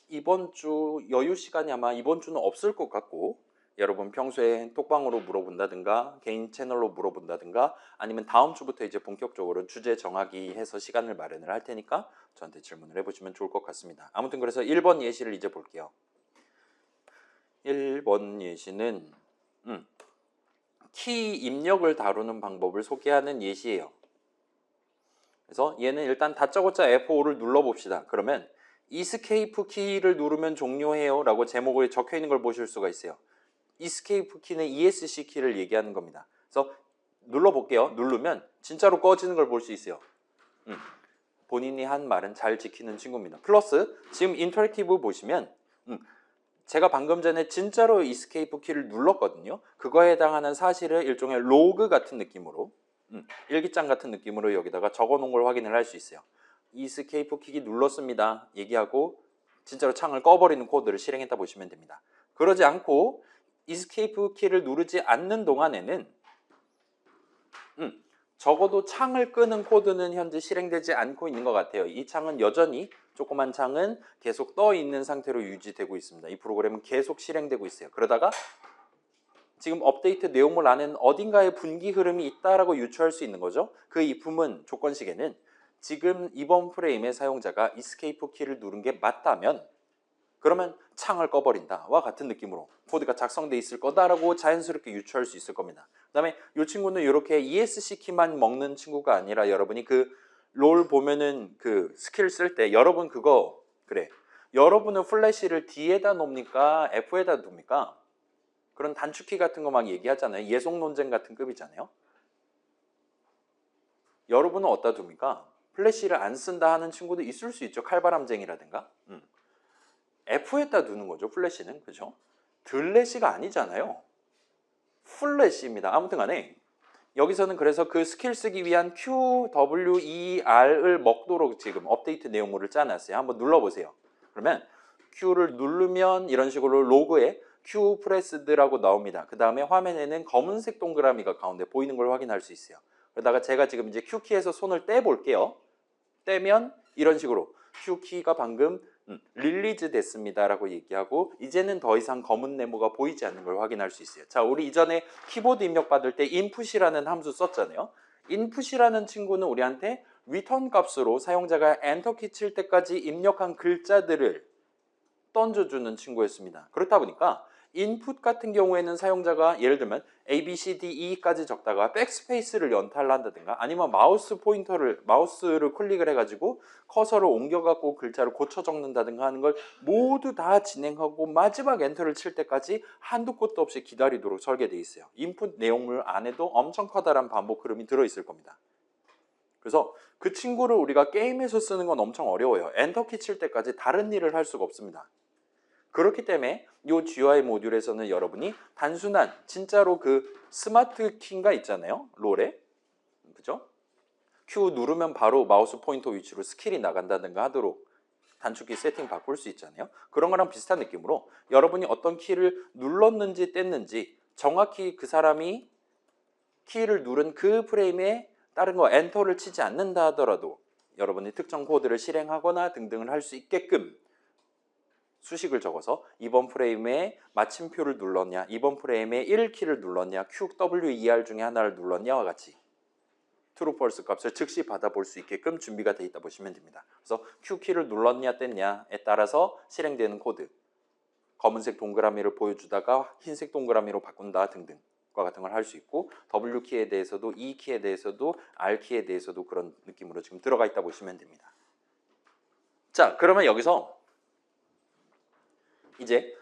이번 주 여유 시간이 아마 이번 주는 없을 것 같고 여러분 평소에 톡방으로 물어본다든가 개인 채널로 물어본다든가 아니면 다음 주부터 이제 본격적으로 주제 정하기 해서 시간을 마련을 할 테니까 저한테 질문을 해보시면 좋을 것 같습니다. 아무튼 그래서 1번 예시를 이제 볼게요. 1번 예시는 키 입력을 다루는 방법을 소개하는 예시예요. 그래서 얘는 일단 다짜고짜 F5를 눌러봅시다. 그러면 이스케이프 키를 누르면 종료해요 라고 제목에 적혀 있는 걸 보실 수가 있어요. 이스케이프 키는 ESC 키를 얘기하는 겁니다. 그래서 눌러볼게요. 누르면 진짜로 꺼지는 걸 볼 수 있어요. 본인이 한 말은 잘 지키는 친구입니다. 플러스 지금 인터랙티브 보시면 제가 방금 전에 진짜로 이스케이프 키를 눌렀거든요. 그거에 해당하는 사실을 일종의 로그 같은 느낌으로 일기장 같은 느낌으로 여기다가 적어놓은 걸 확인을 할 수 있어요. 이스케이프 키 눌렀습니다. 얘기하고 진짜로 창을 꺼버리는 코드를 실행했다 보시면 됩니다. 그러지 않고 이스케이프 키를 누르지 않는 동안에는 적어도 창을 끄는 코드는 현재 실행되지 않고 있는 것 같아요. 이 창은 여전히 조그만 창은 계속 떠 있는 상태로 유지되고 있습니다. 이 프로그램은 계속 실행되고 있어요. 그러다가 지금 업데이트 내용물 안에는 어딘가에 분기 흐름이 있다라고 유추할 수 있는 거죠. 그 if은 조건식에는 지금 이번 프레임의 사용자가 이스케이프 키를 누른 게 맞다면 그러면 창을 꺼버린다와 같은 느낌으로 코드가 작성돼 있을 거다라고 자연스럽게 유추할 수 있을 겁니다. 그 다음에 이 친구는 이렇게 ESC 키만 먹는 친구가 아니라 여러분이 그 롤 보면은 그 스킬 쓸 때 여러분 그거 그래 여러분은 플래시를 D에다 놓습니까? F에다 둡니까? 그런 단축키 같은 거 막 얘기하잖아요. 예속 논쟁 같은 급이잖아요. 여러분은 어디다 둡니까? 플래시를 안 쓴다 하는 친구도 있을 수 있죠. 칼바람쟁이라든가. F에다 두는 거죠. 플래시는. 그죠? 들래시가 아니잖아요. 플래시입니다. 아무튼 간에 여기서는 그래서 그 스킬 쓰기 위한 QWER을 먹도록 지금 업데이트 내용물을 짜놨어요. 한번 눌러보세요. 그러면 Q를 누르면 이런 식으로 로그에 Q 프레스드라고 나옵니다. 그 다음에 화면에는 검은색 동그라미가 가운데 보이는 걸 확인할 수 있어요. 그러다가 제가 지금 이제 Q키에서 손을 떼볼게요. 떼면 이런 식으로 Q키가 방금 릴리즈 됐습니다 라고 얘기하고 이제는 더 이상 검은 네모가 보이지 않는 걸 확인할 수 있어요. 자, 우리 이전에 키보드 입력 받을 때 input이라는 함수 썼잖아요. input이라는 친구는 우리한테 return 값으로 사용자가 엔터키 칠 때까지 입력한 글자들을 던져주는 친구였습니다. 그렇다 보니까 인풋 같은 경우에는 사용자가 예를 들면 A, B, C, D, E까지 적다가 백스페이스를 연타를 한다든가 아니면 마우스를 클릭을 해가지고 커서를 옮겨갖고 글자를 고쳐 적는다든가 하는 걸 모두 다 진행하고 마지막 엔터를 칠 때까지 한두 곳도 없이 기다리도록 설계되어 있어요. 인풋 내용물 안에도 엄청 커다란 반복 흐름이 들어있을 겁니다. 그래서 그 친구를 우리가 게임에서 쓰는 건 엄청 어려워요. 엔터키 칠 때까지 다른 일을 할 수가 없습니다. 그렇기 때문에 이 GUI 모듈에서는 여러분이 단순한 진짜로 그 스마트 키가 있잖아요. 롤에. 그죠? Q 누르면 바로 마우스 포인터 위치로 스킬이 나간다든가 하도록 단축키 세팅 바꿀 수 있잖아요. 그런 거랑 비슷한 느낌으로 여러분이 어떤 키를 눌렀는지 뗐는지 정확히 그 사람이 키를 누른 그 프레임에 다른 거 엔터를 치지 않는다 하더라도 여러분이 특정 코드를 실행하거나 등등을 할 수 있게끔 수식을 적어서 이번 프레임에 마침표를 눌렀냐, 이번 프레임에 1키를 눌렀냐, QWER 중에 하나를 눌렀냐와 같이 true, false 값을 즉시 받아볼 수 있게끔 준비가 되어 있다 보시면 됩니다. 그래서 Q키를 눌렀냐 뗐냐에 따라서 실행되는 코드, 검은색 동그라미를 보여주다가 흰색 동그라미로 바꾼다 등등과 같은 걸 할 수 있고 W키에 대해서도 E키에 대해서도 R키에 대해서도 그런 느낌으로 지금 들어가 있다 보시면 됩니다. 자, 그러면 여기서 이제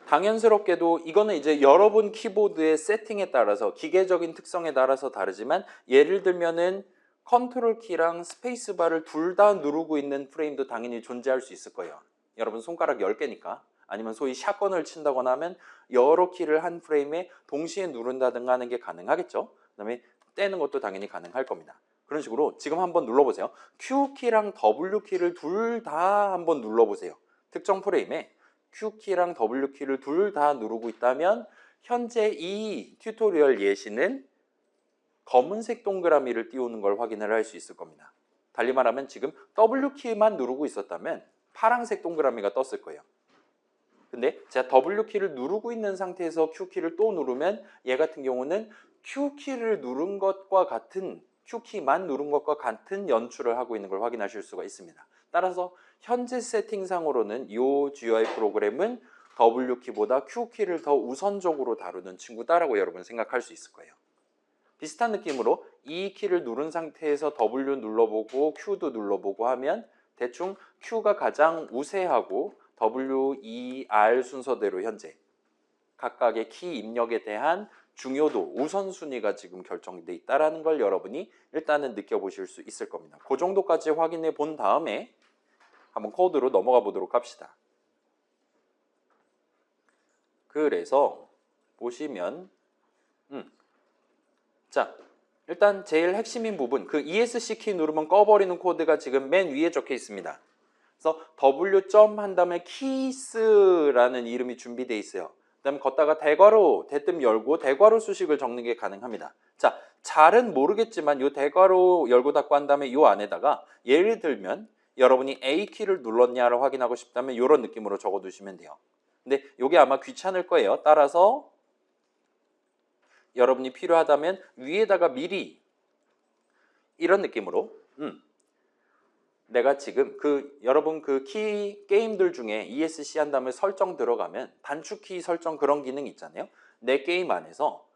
당연스럽게도 이거는 이제 여러분 키보드의 세팅에 따라서 기계적인 특성에 따라서 다르지만 예를 들면은 컨트롤 키랑 스페이스바를 둘 다 누르고 있는 프레임도 당연히 존재할 수 있을 거예요. 여러분 손가락 10개니까 아니면 소위 샷건을 친다거나 하면 여러 키를 한 프레임에 동시에 누른다든가 하는 게 가능하겠죠. 그 다음에 떼는 것도 당연히 가능할 겁니다. 그런 식으로 지금 한번 눌러보세요. Q키랑 W키를 둘 다 한번 눌러보세요. 특정 프레임에 Q키랑 W키를 둘 다 누르고 있다면 현재 이 튜토리얼 예시는 검은색 동그라미를 띄우는 걸 확인을 할 수 있을 겁니다. 달리 말하면 지금 W키만 누르고 있었다면 파란색 동그라미가 떴을 거예요. 근데 제가 W키를 누르고 있는 상태에서 Q키를 또 누르면 얘 같은 경우는 Q키를 누른 것과 같은 Q키만 누른 것과 같은 연출을 하고 있는 걸 확인하실 수가 있습니다. 따라서 현재 세팅상으로는 이 GUI 프로그램은 W키보다 Q키를 더 우선적으로 다루는 친구다라고 여러분 생각할 수 있을 거예요. 비슷한 느낌으로 이 키를 누른 상태에서 W 눌러보고 Q도 눌러보고 하면 대충 Q가 가장 우세하고 W, E, R 순서대로 현재 각각의 키 입력에 대한 중요도, 우선순위가 지금 결정돼 있다는 걸 여러분이 일단은 느껴보실 수 있을 겁니다. 그 정도까지 확인해 본 다음에 한번 코드로 넘어가 보도록 합시다. 그래서 보시면 자, 일단 제일 핵심인 부분, 그 ESC 키 누르면 꺼버리는 코드가 지금 맨 위에 적혀 있습니다. 그래서 W 한 다음에 keys라는 이름이 준비되어 있어요. 그 다음에 걷다가 대괄호, 대뜸 열고 대괄호 수식을 적는 게 가능합니다. 자, 잘은 모르겠지만 이 대괄호 열고 닫고 한 다음에 이 안에다가 예를 들면 여러분이 A키를 눌렀냐를 확인하고 싶다면 이런 느낌으로 적어두시면 돼요. 근데 이게 아마 귀찮을 거예요. 따라서 여러분이 필요하다면 위에다가 미리 이런 느낌으로 내가 지금 여러분 그 키 게임들 중에 ESC 한 다음에 설정 들어가면 단축키 설정 그런 기능 있잖아요. 내 게임 안에서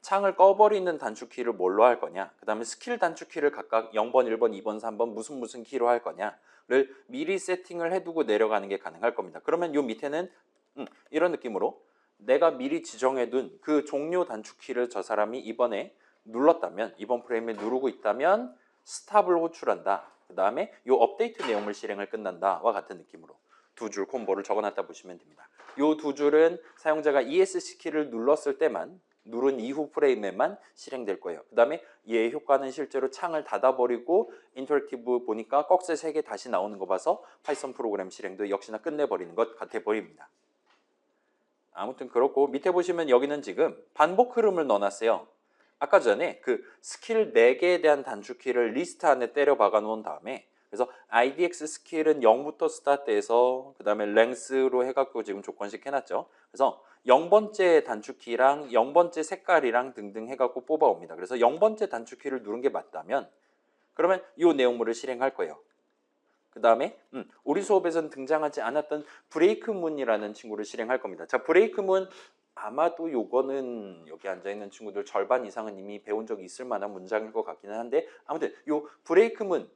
창을 꺼버리는 단축키를 뭘로 할 거냐, 그 다음에 스킬 단축키를 각각 0번, 1번, 2번, 3번 무슨 키로 할 거냐를 미리 세팅을 해두고 내려가는 게 가능할 겁니다. 그러면 요 밑에는 이런 느낌으로 내가 미리 지정해둔 그 종료 단축키를 저 사람이 이번에 눌렀다면, 이번 프레임에 누르고 있다면 스탑을 호출한다. 그 다음에 이 업데이트 내용물 실행을 끝난다와 같은 느낌으로 두 줄 콤보를 적어놨다 보시면 됩니다. 이 두 줄은 사용자가 ESC 키를 눌렀을 때만, 누른 이후 프레임에만 실행될 거예요. 그 다음에 얘의 효과는 실제로 창을 닫아버리고 인터랙티브 보니까 꺽쇠 3개 다시 나오는 거 봐서 파이썬 프로그램 실행도 역시나 끝내버리는 것 같아 보입니다. 아무튼 그렇고, 밑에 보시면 여기는 지금 반복 흐름을 넣어놨어요. 아까 전에 그 스킬 4개에 대한 단축키를 리스트 안에 때려 박아 놓은 다음에, 그래서 IDX 스킬은 0부터 스타트해서 그 다음에 랭스로 해갖고 지금 조건식 해놨죠. 그래서 0번째 단축키랑 0번째 색깔이랑 등등 해갖고 뽑아옵니다. 그래서 0번째 단축키를 누른 게 맞다면 그러면 이 내용물을 실행할 거예요. 그 다음에 우리 수업에서는 등장하지 않았던 브레이크문이라는 친구를 실행할 겁니다. 자, 브레이크문 아마도 요거는 여기 앉아있는 친구들 절반 이상은 이미 배운 적이 있을 만한 문장일 것 같기는 한데, 아무튼 요 브레이크문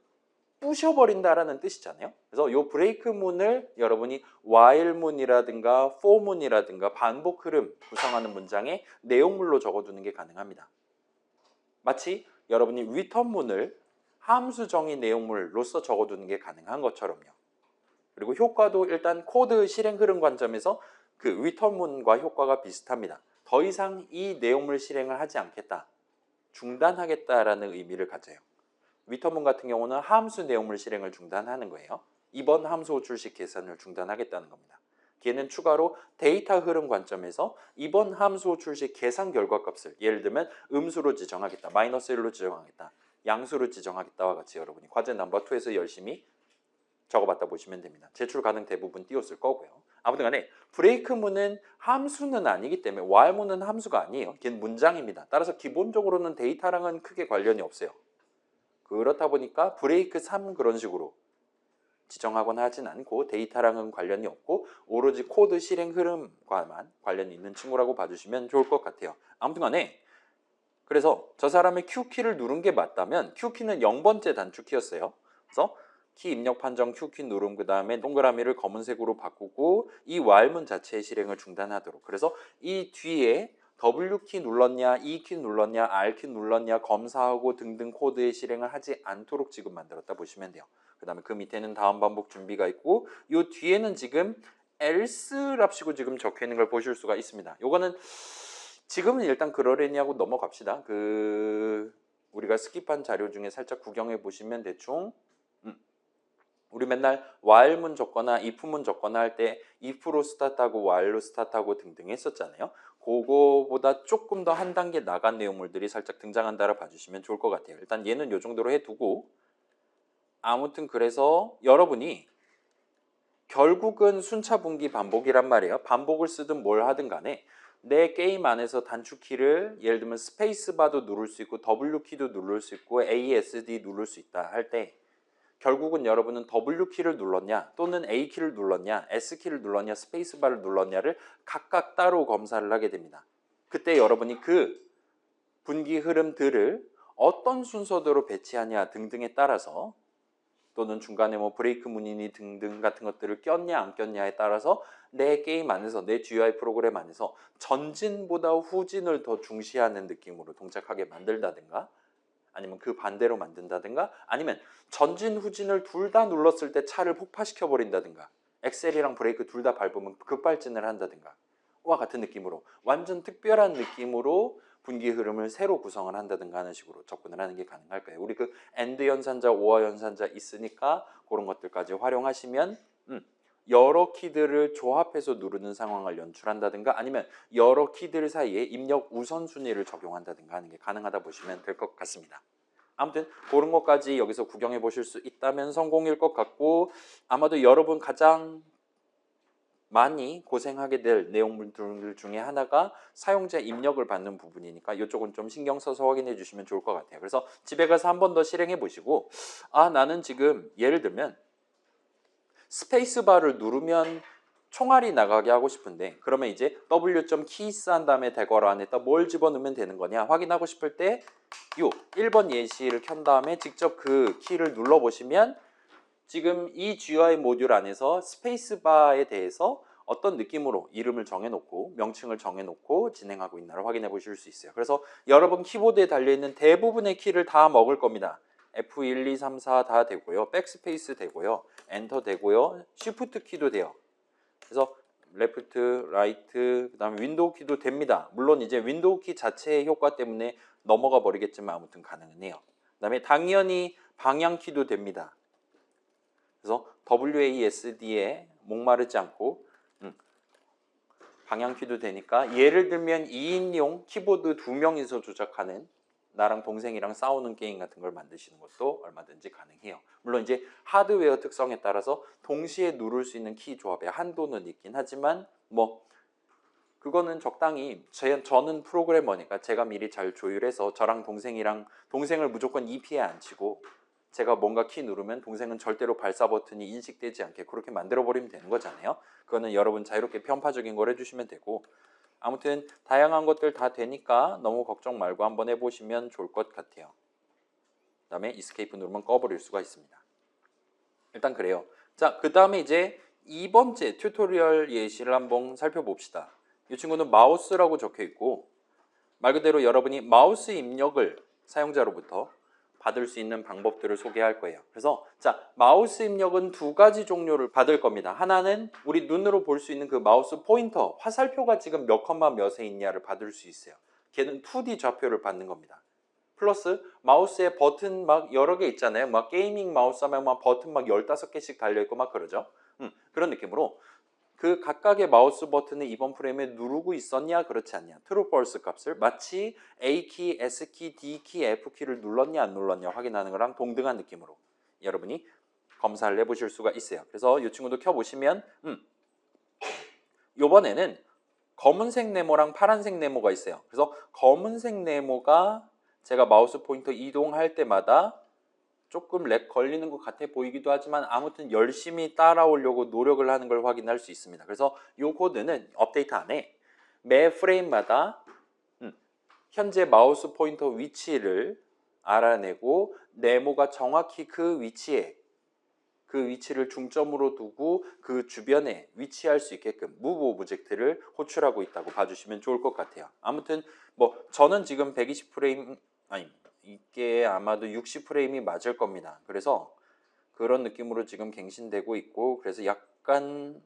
부셔버린다라는 뜻이잖아요. 그래서 요 브레이크문을 여러분이 while문이라든가 for문이라든가 반복 흐름 구성하는 문장에 내용물로 적어두는 게 가능합니다. 마치 여러분이 return문을 함수 정의 내용물로서 적어두는 게 가능한 것처럼요. 그리고 효과도 일단 코드 실행 흐름 관점에서 그 return문과 효과가 비슷합니다. 더 이상 이 내용물 실행을 하지 않겠다, 중단하겠다라는 의미를 가져요. return문 같은 경우는 함수 내용물 실행을 중단하는 거예요. 이번 함수 호출식 계산을 중단하겠다는 겁니다. 걔는 추가로 데이터 흐름 관점에서 이번 함수 호출식 계산 결과 값을 예를 들면 음수로 지정하겠다, -1로 지정하겠다, 양수로 지정하겠다와 같이 여러분이 과제 넘버 2에서 열심히 적어봤다 보시면 됩니다. 제출 가능 대부분 띄웠을 거고요. 아무튼 간에 브레이크문은 함수는 아니기 때문에 while문은 함수가 아니에요. 걔는 문장입니다. 따라서 기본적으로는 데이터랑은 크게 관련이 없어요. 그렇다 보니까 브레이크 3 그런 식으로 지정하거나 하진 않고 데이터랑은 관련이 없고 오로지 코드 실행 흐름과만 관련이 있는 친구라고 봐주시면 좋을 것 같아요. 아무튼 간에 그래서 저 사람의 Q키를 누른 게 맞다면 Q키는 0번째 단축키였어요. 그래서 키 입력 판정 Q키 누름, 그 다음에 동그라미를 검은색으로 바꾸고 이 while문 자체의 실행을 중단하도록, 그래서 이 뒤에 W키 눌렀냐, E키 눌렀냐, R키 눌렀냐 검사하고 등등 코드의 실행을 하지 않도록 지금 만들었다 보시면 돼요. 그 다음에 그 밑에는 다음 반복 준비가 있고 이 뒤에는 지금 else랍시고 지금 적혀 있는 걸 보실 수가 있습니다. 요거는 지금은 일단 그러려니 하고 넘어갑시다. 우리가 스킵한 자료 중에 살짝 구경해 보시면 대충 우리 맨날 while문 적거나 if문 적거나 할 때 if로 스타트하고 while로 스타트하고 등등 했었잖아요. 그거보다 조금 더 한 단계 나간 내용물들이 살짝 등장한다라 봐주시면 좋을 것 같아요. 일단 얘는 요 정도로 해두고, 아무튼 그래서 여러분이 결국은 순차 분기 반복이란 말이에요. 반복을 쓰든 뭘 하든 간에 내 게임 안에서 단축키를 예를 들면 스페이스바도 누를 수 있고 W키도 누를 수 있고 ASD 누를 수 있다 할 때 결국은 여러분은 W키를 눌렀냐 또는 A키를 눌렀냐 S키를 눌렀냐 스페이스바를 눌렀냐를 각각 따로 검사를 하게 됩니다. 그때 여러분이 그 분기 흐름들을 어떤 순서대로 배치하냐 등등에 따라서 또는 중간에 뭐 브레이크 문이니 등등 같은 것들을 꼈냐 안 꼈냐에 따라서 내 게임 안에서 내 GUI 프로그램 안에서 전진보다 후진을 더 중시하는 느낌으로 동작하게 만들다든가 아니면 그 반대로 만든다든가 아니면 전진 후진을 둘 다 눌렀을 때 차를 폭파시켜 버린다든가 엑셀이랑 브레이크 둘 다 밟으면 급발진을 한다든가 와 같은 느낌으로 완전 특별한 느낌으로 분기 흐름을 새로 구성을 한다든가 하는 식으로 접근을 하는 게 가능할 거예요. 우리 그 AND 연산자, OR 연산자 있으니까 그런 것들까지 활용하시면 여러 키들을 조합해서 누르는 상황을 연출한다든가 아니면 여러 키들 사이에 입력 우선순위를 적용한다든가 하는 게 가능하다 보시면 될 것 같습니다. 아무튼 그런 것까지 여기서 구경해 보실 수 있다면 성공일 것 같고 아마도 여러분 가장 많이 고생하게 될 내용들 중에 하나가 사용자 입력을 받는 부분이니까 이쪽은 좀 신경 써서 확인해 주시면 좋을 것 같아요. 그래서 집에 가서 한 번 더 실행해 보시고 나는 지금 예를 들면 스페이스바를 누르면 총알이 나가게 하고 싶은데 그러면 이제 W.keys 한 다음에 대괄호 안에다 뭘 집어넣으면 되는 거냐 확인하고 싶을 때 요 1번 예시를 켠 다음에 직접 그 키를 눌러보시면 지금 이 GUI 모듈 안에서 스페이스바에 대해서 어떤 느낌으로 이름을 정해놓고 명칭을 정해놓고 진행하고 있나를 확인해 보실 수 있어요. 그래서 여러분 키보드에 달려있는 대부분의 키를 다 먹을 겁니다. F1, 2, 3, 4 다 되고요. 백스페이스 되고요. 엔터 되고요. 쉬프트 키도 돼요. 그래서 레프트, 라이트, 그 다음에 윈도우 키도 됩니다. 물론 이제 윈도우 키 자체의 효과 때문에 넘어가 버리겠지만 아무튼 가능은 해요. 그 다음에 당연히 방향 키도 됩니다. 그래서 WASD에 목마르지 않고 방향 키도 되니까 예를 들면 2인용 키보드 2명이서 조작하는 나랑 동생이랑 싸우는 게임 같은 걸 만드시는 것도 얼마든지 가능해요. 물론 이제 하드웨어 특성에 따라서 동시에 누를 수 있는 키 조합의 한도는 있긴 하지만 뭐 그거는 적당히 저는 프로그래머니까 제가 미리 잘 조율해서 저랑 동생을 무조건 EP에 안 치고 제가 뭔가 키 누르면 동생은 절대로 발사 버튼이 인식되지 않게 그렇게 만들어 버리면 되는 거잖아요. 그거는 여러분 자유롭게 편파적인 걸 해주시면 되고 아무튼 다양한 것들 다 되니까 너무 걱정 말고 한번 해보시면 좋을 것 같아요. 그 다음에 이스케이프 누르면 꺼버릴 수가 있습니다. 일단 그래요. 자, 그 다음에 이제 2번째 튜토리얼 예시를 한번 살펴봅시다. 이 친구는 마우스라고 적혀 있고 말 그대로 여러분이 마우스 입력을 사용자로부터 받을 수 있는 방법들을 소개할 거예요. 그래서 자, 마우스 입력은 두 가지 종류를 받을 겁니다. 하나는 우리 눈으로 볼 수 있는 그 마우스 포인터, 화살표가 지금 몇 컴마 몇에 있냐를 받을 수 있어요. 걔는 2D 좌표를 받는 겁니다. 플러스 마우스에 버튼 막 여러 개 있잖아요. 막 게이밍 마우스 하면 막 버튼 막 15개씩 달려있고 막 그러죠. 그런 느낌으로 그 각각의 마우스 버튼을 이번 프레임에 누르고 있었냐 그렇지 않냐 true false 값을 마치 A키, S키, D키, F키를 눌렀냐 안 눌렀냐 확인하는 거랑 동등한 느낌으로 여러분이 검사를 해보실 수가 있어요. 그래서 이 친구도 켜보시면 이번에는 검은색 네모랑 파란색 네모가 있어요. 그래서 검은색 네모가 제가 마우스 포인터 이동할 때마다 조금 렉 걸리는 것 같아 보이기도 하지만 아무튼 열심히 따라오려고 노력을 하는 걸 확인할 수 있습니다. 그래서 이 코드는 업데이트 안에 매 프레임마다 현재 마우스 포인터 위치를 알아내고 네모가 정확히 그 위치를 중점으로 두고 그 주변에 위치할 수 있게끔 무브 오브젝트를 호출하고 있다고 봐주시면 좋을 것 같아요. 아무튼 뭐 저는 지금 120프레임 이게 아마도 60프레임이 맞을 겁니다. 그래서 그런 느낌으로 지금 갱신되고 있고 그래서 약간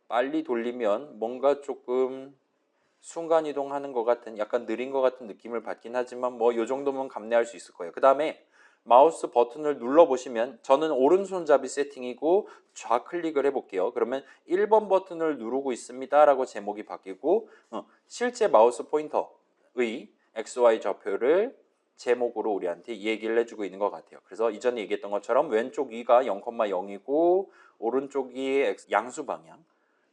빨리 돌리면 뭔가 조금 순간이동하는 것 같은 약간 느린 것 같은 느낌을 받긴 하지만 뭐 이 정도면 감내할 수 있을 거예요. 그 다음에 마우스 버튼을 눌러보시면 저는 오른손잡이 세팅이고 좌클릭을 해볼게요. 그러면 1번 버튼을 누르고 있습니다 라고 제목이 바뀌고 실제 마우스 포인터의 XY 좌표를 제목으로 우리한테 얘기를 해주고 있는 것 같아요. 그래서 이전에 얘기했던 것처럼 왼쪽 위가 0,0이고 오른쪽이 양수 방향,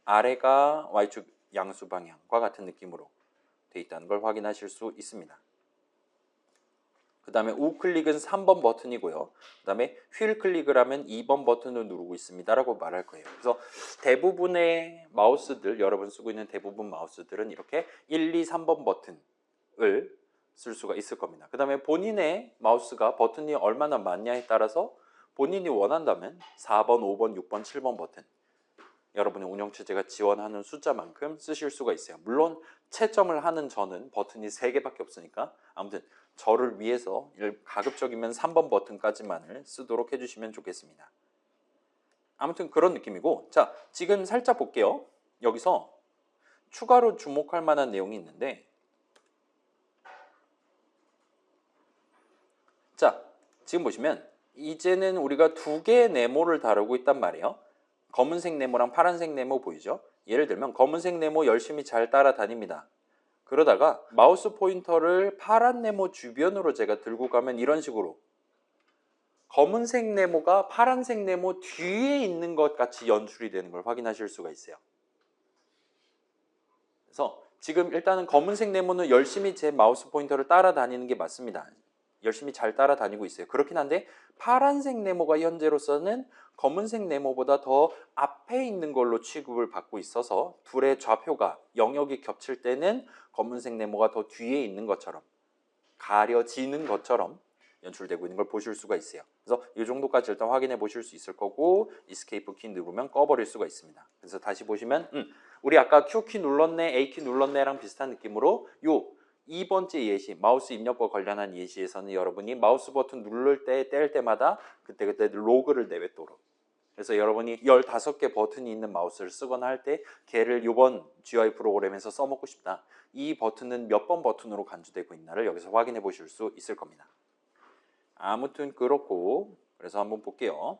아래가 y축 양수 방향과 같은 느낌으로 되어 있다는 걸 확인하실 수 있습니다. 그 다음에 우클릭은 3번 버튼이고요. 그 다음에 휠 클릭을 하면 2번 버튼을 누르고 있습니다 라고 말할 거예요. 그래서 대부분의 마우스들, 여러분 쓰고 있는 대부분 마우스들은 이렇게 1, 2, 3번 버튼을 쓸 수가 있을 겁니다. 그 다음에 본인의 마우스가 버튼이 얼마나 많냐에 따라서 본인이 원한다면 4번, 5번, 6번, 7번 버튼, 여러분의 운영체제가 지원하는 숫자만큼 쓰실 수가 있어요. 물론 채점을 하는 저는 버튼이 3개밖에 없으니까 아무튼 저를 위해서 가급적이면 3번 버튼까지만을 쓰도록 해주시면 좋겠습니다. 아무튼 그런 느낌이고, 자, 지금 살짝 볼게요. 여기서 추가로 주목할 만한 내용이 있는데, 자, 지금 보시면 이제는 우리가 2개의 네모를 다루고 있단 말이에요. 검은색 네모랑 파란색 네모 보이죠? 예를 들면 검은색 네모 열심히 잘 따라다닙니다. 그러다가 마우스 포인터를 파란 네모 주변으로 제가 들고 가면 이런 식으로 검은색 네모가 파란색 네모 뒤에 있는 것 같이 연출이 되는 걸 확인하실 수가 있어요. 그래서 지금 일단은 검은색 네모는 열심히 제 마우스 포인터를 따라다니는 게 맞습니다. 열심히 잘 따라다니고 있어요. 그렇긴 한데 파란색 네모가 현재로서는 검은색 네모보다 더 앞에 있는 걸로 취급을 받고 있어서 둘의 좌표가 영역이 겹칠 때는 검은색 네모가 더 뒤에 있는 것처럼 가려지는 것처럼 연출되고 있는 걸 보실 수가 있어요. 그래서 이 정도까지 일단 확인해 보실 수 있을 거고 이스케이프 키 누르면 꺼버릴 수가 있습니다. 그래서 다시 보시면 우리 아까 Q키 눌렀네, A키 눌렀네랑 비슷한 느낌으로 요 2번째 예시, 마우스 입력과 관련한 예시에서는 여러분이 마우스 버튼 누를 때, 뗄 때마다 그때그때 로그를 내뱉도록, 그래서 여러분이 15개 버튼이 있는 마우스를 쓰거나 할 때 걔를 이번 GUI 프로그램에서 써먹고 싶다. 이 버튼은 몇 번 버튼으로 간주되고 있나를 여기서 확인해 보실 수 있을 겁니다. 아무튼 그렇고, 그래서 한번 볼게요.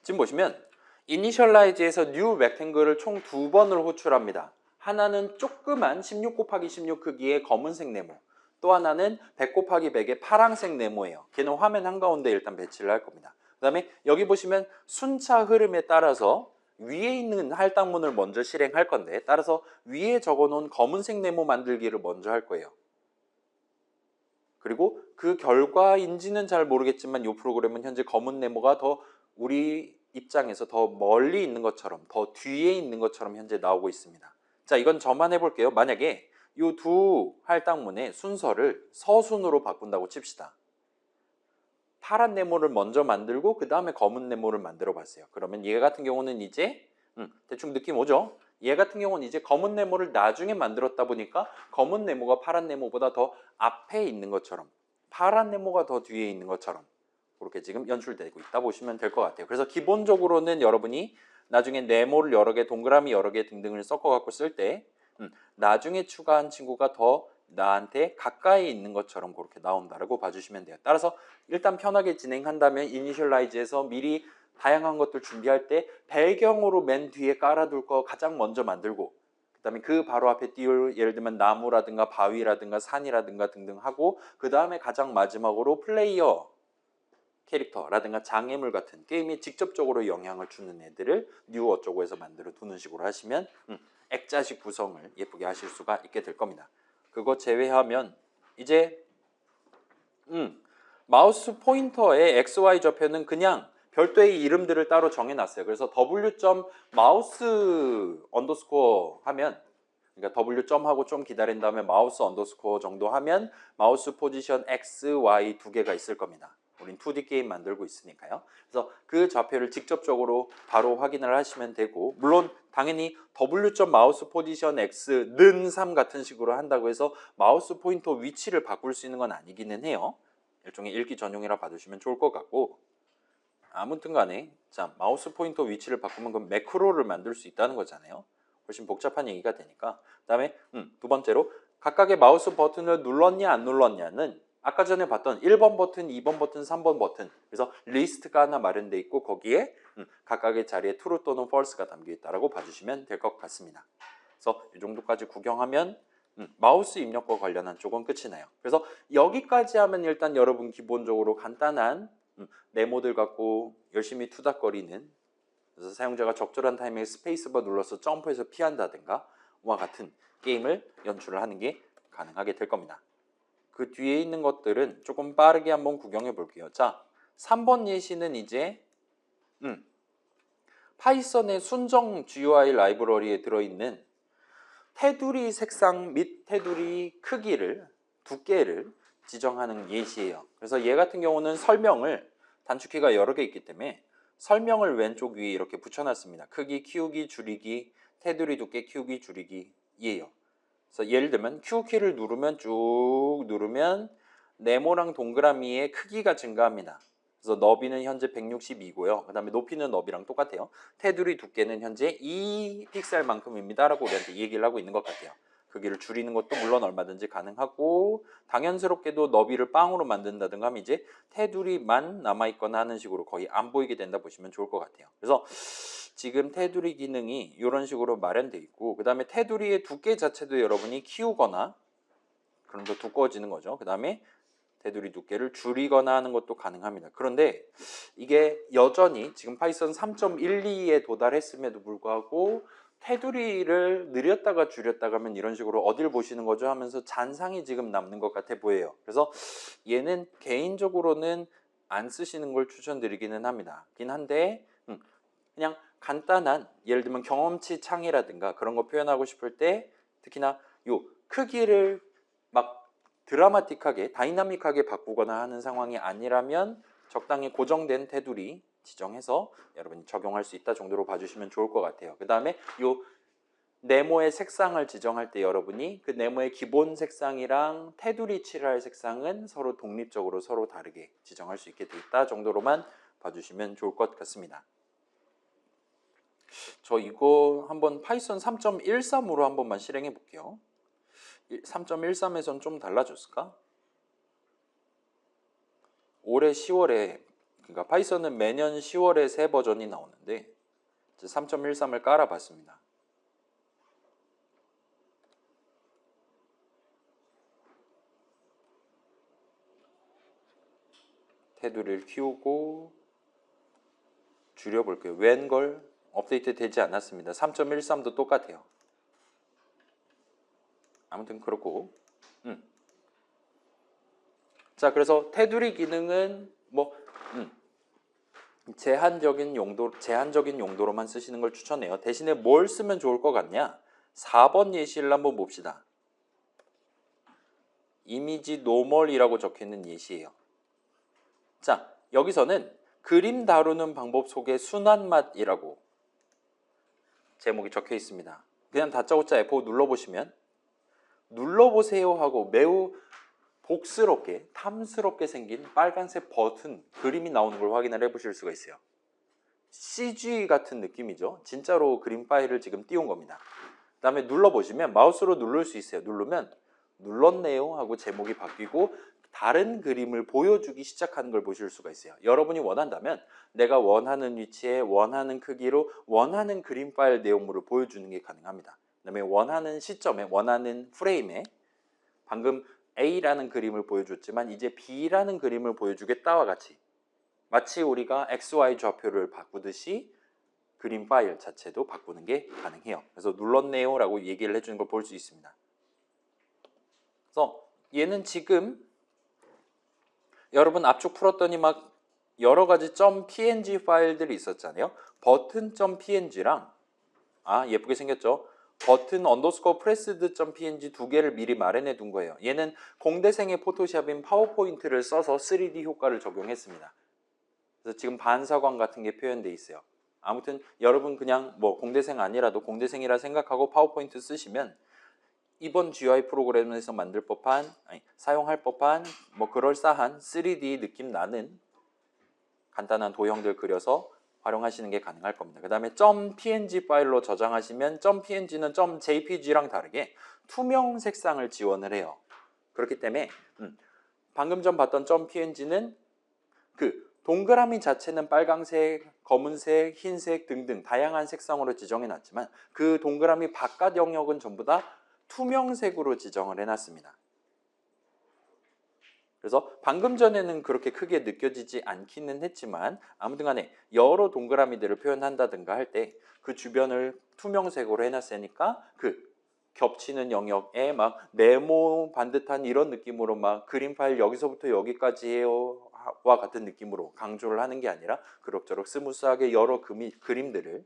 지금 보시면 이니셜라이즈에서 new rectangle을 총 2번을 호출합니다. 하나는 조그만 16 곱하기 16 크기의 검은색 네모, 또 하나는 100 곱하기 100의 파란색 네모예요. 걔는 화면 한가운데 일단 배치를 할 겁니다. 그 다음에 여기 보시면 순차 흐름에 따라서 위에 있는 할당문을 먼저 실행할 건데, 따라서 위에 적어놓은 검은색 네모 만들기를 먼저 할 거예요. 그리고 그 결과인지는 잘 모르겠지만 이 프로그램은 현재 검은 네모가 더 우리 입장에서 더 멀리 있는 것처럼, 더 뒤에 있는 것처럼 현재 나오고 있습니다. 자, 이건 저만 해볼게요. 만약에 이 두 할당문의 순서를 서순으로 바꾼다고 칩시다. 파란 네모를 먼저 만들고 그 다음에 검은 네모를 만들어 봤어요. 그러면 얘 같은 경우는 이제 대충 느낌 오죠? 얘 같은 경우는 이제 검은 네모를 나중에 만들었다 보니까 검은 네모가 파란 네모보다 더 앞에 있는 것처럼, 파란 네모가 더 뒤에 있는 것처럼 그렇게 지금 연출되고 있다 보시면 될 것 같아요. 그래서 기본적으로는 여러분이 나중에 네모를 여러 개, 동그라미 여러 개 등등을 섞어 갖고 쓸 때 나중에 추가한 친구가 더 나한테 가까이 있는 것처럼 그렇게 나온다라고 봐주시면 돼요. 따라서 일단 편하게 진행한다면 이니셜라이즈에서 미리 다양한 것들 준비할 때 배경으로 맨 뒤에 깔아둘 거 가장 먼저 만들고, 그 다음에 그 바로 앞에 띄울 예를 들면 나무라든가 바위라든가 산이라든가 등등 하고, 그 다음에 가장 마지막으로 플레이어 캐릭터라든가 장애물 같은 게임에 직접적으로 영향을 주는 애들을 뉴 어쩌고 해서 만들어 두는 식으로 하시면 액자식 구성을 예쁘게 하실 수가 있게 될 겁니다. 그거 제외하면 이제 마우스 포인터의 XY 좌표는 그냥 별도의 이름들을 따로 정해놨어요. 그래서 w.mouse 언더스코어 하면, 그러니까 w.하고 좀 기다린 다음에 마우스 언더스코어 정도 하면 마우스 포지션 X, Y 두 개가 있을 겁니다. 우린 2D 게임 만들고 있으니까요. 그래서 그 좌표를 직접적으로 바로 확인을 하시면 되고, 물론 당연히 w.mouse 포지션 X는 3 같은 식으로 한다고 해서 마우스 포인터 위치를 바꿀 수 있는 건 아니기는 해요. 일종의 읽기 전용이라 봐주시면 좋을 것 같고, 아무튼 간에 자, 마우스 포인터 위치를 바꾸면 그 매크로를 만들 수 있다는 거잖아요. 훨씬 복잡한 얘기가 되니까. 그 다음에 두 번째로 각각의 마우스 버튼을 눌렀냐 안 눌렀냐는 아까 전에 봤던 1번 버튼, 2번 버튼, 3번 버튼, 그래서 리스트가 하나 마련되어 있고 거기에 각각의 자리에 true 또는 false가 담겨 있다고 봐주시면 될 것 같습니다. 그래서 이 정도까지 구경하면 마우스 입력과 관련한 쪽은 끝이 나요. 그래서 여기까지 하면 일단 여러분 기본적으로 간단한 네모들 갖고 열심히 투닥거리는, 그래서 사용자가 적절한 타이밍에 스페이스바 눌러서 점프해서 피한다든가 와 같은 게임을 연출을 하는 게 가능하게 될 겁니다. 그 뒤에 있는 것들은 조금 빠르게 한번 구경해 볼게요. 자, 3번 예시는 이제 파이썬의 순정 GUI 라이브러리에 들어있는 테두리 색상 및 테두리 크기를, 두께를 지정하는 예시예요. 그래서 얘 같은 경우는 설명을, 단축키가 여러 개 있기 때문에 설명을 왼쪽 위에 이렇게 붙여놨습니다. 크기 키우기 줄이기, 테두리 두께 키우기 줄이기예요. 그래서 예를 들면 Q키를 누르면 쭉 누르면 네모랑 동그라미의 크기가 증가합니다. 그래서 너비는 현재 162고요. 그 다음에 높이는 너비랑 똑같아요. 테두리 두께는 현재 2픽셀만큼입니다 라고 우리한테 얘기를 하고 있는 것 같아요. 크기를 줄이는 것도 물론 얼마든지 가능하고, 당연스럽게도 너비를 빵으로 만든다든가 하면 이제 테두리만 남아있거나 하는 식으로 거의 안 보이게 된다 보시면 좋을 것 같아요. 그래서 지금 테두리 기능이 이런 식으로 마련되어 있고, 그 다음에 테두리의 두께 자체도 여러분이 키우거나 그럼 더 두꺼워지는 거죠. 그 다음에 테두리 두께를 줄이거나 하는 것도 가능합니다. 그런데 이게 여전히 지금 파이썬 3.12에 도달했음에도 불구하고 테두리를 늘렸다가 줄였다가 하면 이런 식으로 어딜 보시는 거죠 하면서 잔상이 지금 남는 것 같아 보여요. 그래서 얘는 개인적으로는 안 쓰시는 걸 추천드리기는 합니다. 긴 한데 그냥 간단한, 예를 들면 경험치 창이라든가 그런 거 표현하고 싶을 때 특히나 요 크기를 막 드라마틱하게 다이나믹하게 바꾸거나 하는 상황이 아니라면 적당히 고정된 테두리 지정해서 여러분이 적용할 수 있다 정도로 봐주시면 좋을 것 같아요. 그 다음에 요 네모의 색상을 지정할 때 여러분이 그 네모의 기본 색상이랑 테두리 칠할 색상은 서로 독립적으로 서로 다르게 지정할 수 있게 돼 있다 정도로만 봐주시면 좋을 것 같습니다. 저 이거 한번 파이썬 3.13으로 한 번만 실행해 볼게요. 3.13에선 좀 달라졌을까? 올해 10월에, 그러니까 파이썬은 매년 10월에 새 버전이 나오는데 3.13을 깔아봤습니다. 테두리를 키우고 줄여볼게요. 웬걸 업데이트 되지 않았습니다. 3.13도 똑같아요. 아무튼 그렇고 자, 그래서 테두리 기능은 뭐 제한적인 용도로만 쓰시는 걸 추천해요. 대신에 뭘 쓰면 좋을 것 같냐? 4번 예시를 한번 봅시다. 이미지 노멀이라고 적혀있는 예시예요. 자, 여기서는 그림 다루는 방법 속에 순한 맛이라고 제목이 적혀 있습니다. 그냥 다짜고짜 F5 눌러보시면 눌러보세요 하고 매우 복스럽게 탐스럽게 생긴 빨간색 버튼 그림이 나오는 걸 확인을 해보실 수가 있어요. CG 같은 느낌이죠. 진짜로 그림 파일을 지금 띄운 겁니다. 그 다음에 눌러보시면 마우스로 누를 수 있어요. 누르면 눌렀네요 하고 제목이 바뀌고 다른 그림을 보여주기 시작하는 걸 보실 수가 있어요. 여러분이 원한다면 내가 원하는 위치에 원하는 크기로 원하는 그림 파일 내용물을 보여주는 게 가능합니다. 그 다음에 원하는 시점에 원하는 프레임에 방금 A라는 그림을 보여줬지만 이제 B라는 그림을 보여주겠다와 같이 마치 우리가 XY 좌표를 바꾸듯이 그림 파일 자체도 바꾸는 게 가능해요. 그래서 눌렀네요 라고 얘기를 해주는 걸 볼 수 있습니다. 그래서 얘는 지금 여러분 앞쪽 풀었더니 막 여러 가지 .png 파일들이 있었잖아요. 버튼.png랑 예쁘게 생겼죠. 버튼 언더스코어 프레스드.png 두 개를 미리 마련해 둔 거예요. 얘는 공대생의 포토샵인 파워포인트를 써서 3D 효과를 적용했습니다. 그래서 지금 반사광 같은 게 표현되어 있어요. 아무튼 여러분 그냥 뭐 공대생 아니라도 공대생이라 생각하고 파워포인트 쓰시면 이번 GUI 프로그램에서 만들 법한, 사용할 법한 뭐 그럴싸한 3D 느낌 나는 간단한 도형들 그려서 활용하시는 게 가능할 겁니다. 그 다음에 .png 파일로 저장하시면 .png는 .jpg랑 다르게 투명 색상을 지원을 해요. 그렇기 때문에 방금 전 봤던 .png는 그 동그라미 자체는 빨강색, 검은색, 흰색 등등 다양한 색상으로 지정해 놨지만 그 동그라미 바깥 영역은 전부 다 투명색으로 지정을 해놨습니다. 그래서 방금 전에는 그렇게 크게 느껴지지 않기는 했지만 아무튼 간에 여러 동그라미들을 표현한다든가 할 때 그 주변을 투명색으로 해놨으니까 그 겹치는 영역에 막 네모 반듯한 이런 느낌으로 막 그림 파일 여기서부터 여기까지예요 와 같은 느낌으로 강조를 하는 게 아니라 그럭저럭 스무스하게 여러 그림들을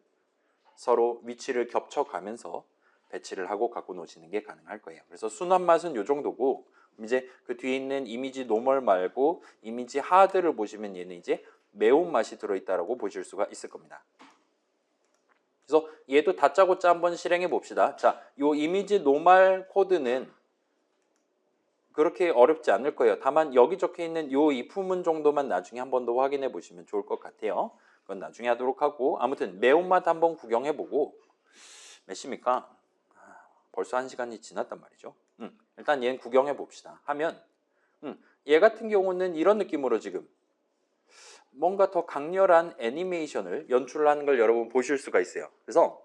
서로 위치를 겹쳐가면서 배치를 하고 갖고 노시는 게 가능할 거예요. 그래서 순한 맛은 이 정도고 이제 그 뒤에 있는 이미지 노멀 말고 이미지 하드를 보시면 얘는 이제 매운맛이 들어있다라고 보실 수가 있을 겁니다. 그래서 얘도 다짜고짜 한번 실행해 봅시다. 자, 이 이미지 노멀 코드는 그렇게 어렵지 않을 거예요. 다만 여기 적혀 있는 이 이품문 정도만 나중에 한 번 더 확인해 보시면 좋을 것 같아요. 그건 나중에 하도록 하고 아무튼 매운맛 한번 구경해 보고 몇 시입니까? 벌써 1시간이 지났단 말이죠. 일단 얘는 구경해 봅시다. 하면 얘 같은 경우는 이런 느낌으로 지금 뭔가 더 강렬한 애니메이션을 연출하는 걸 여러분 보실 수가 있어요. 그래서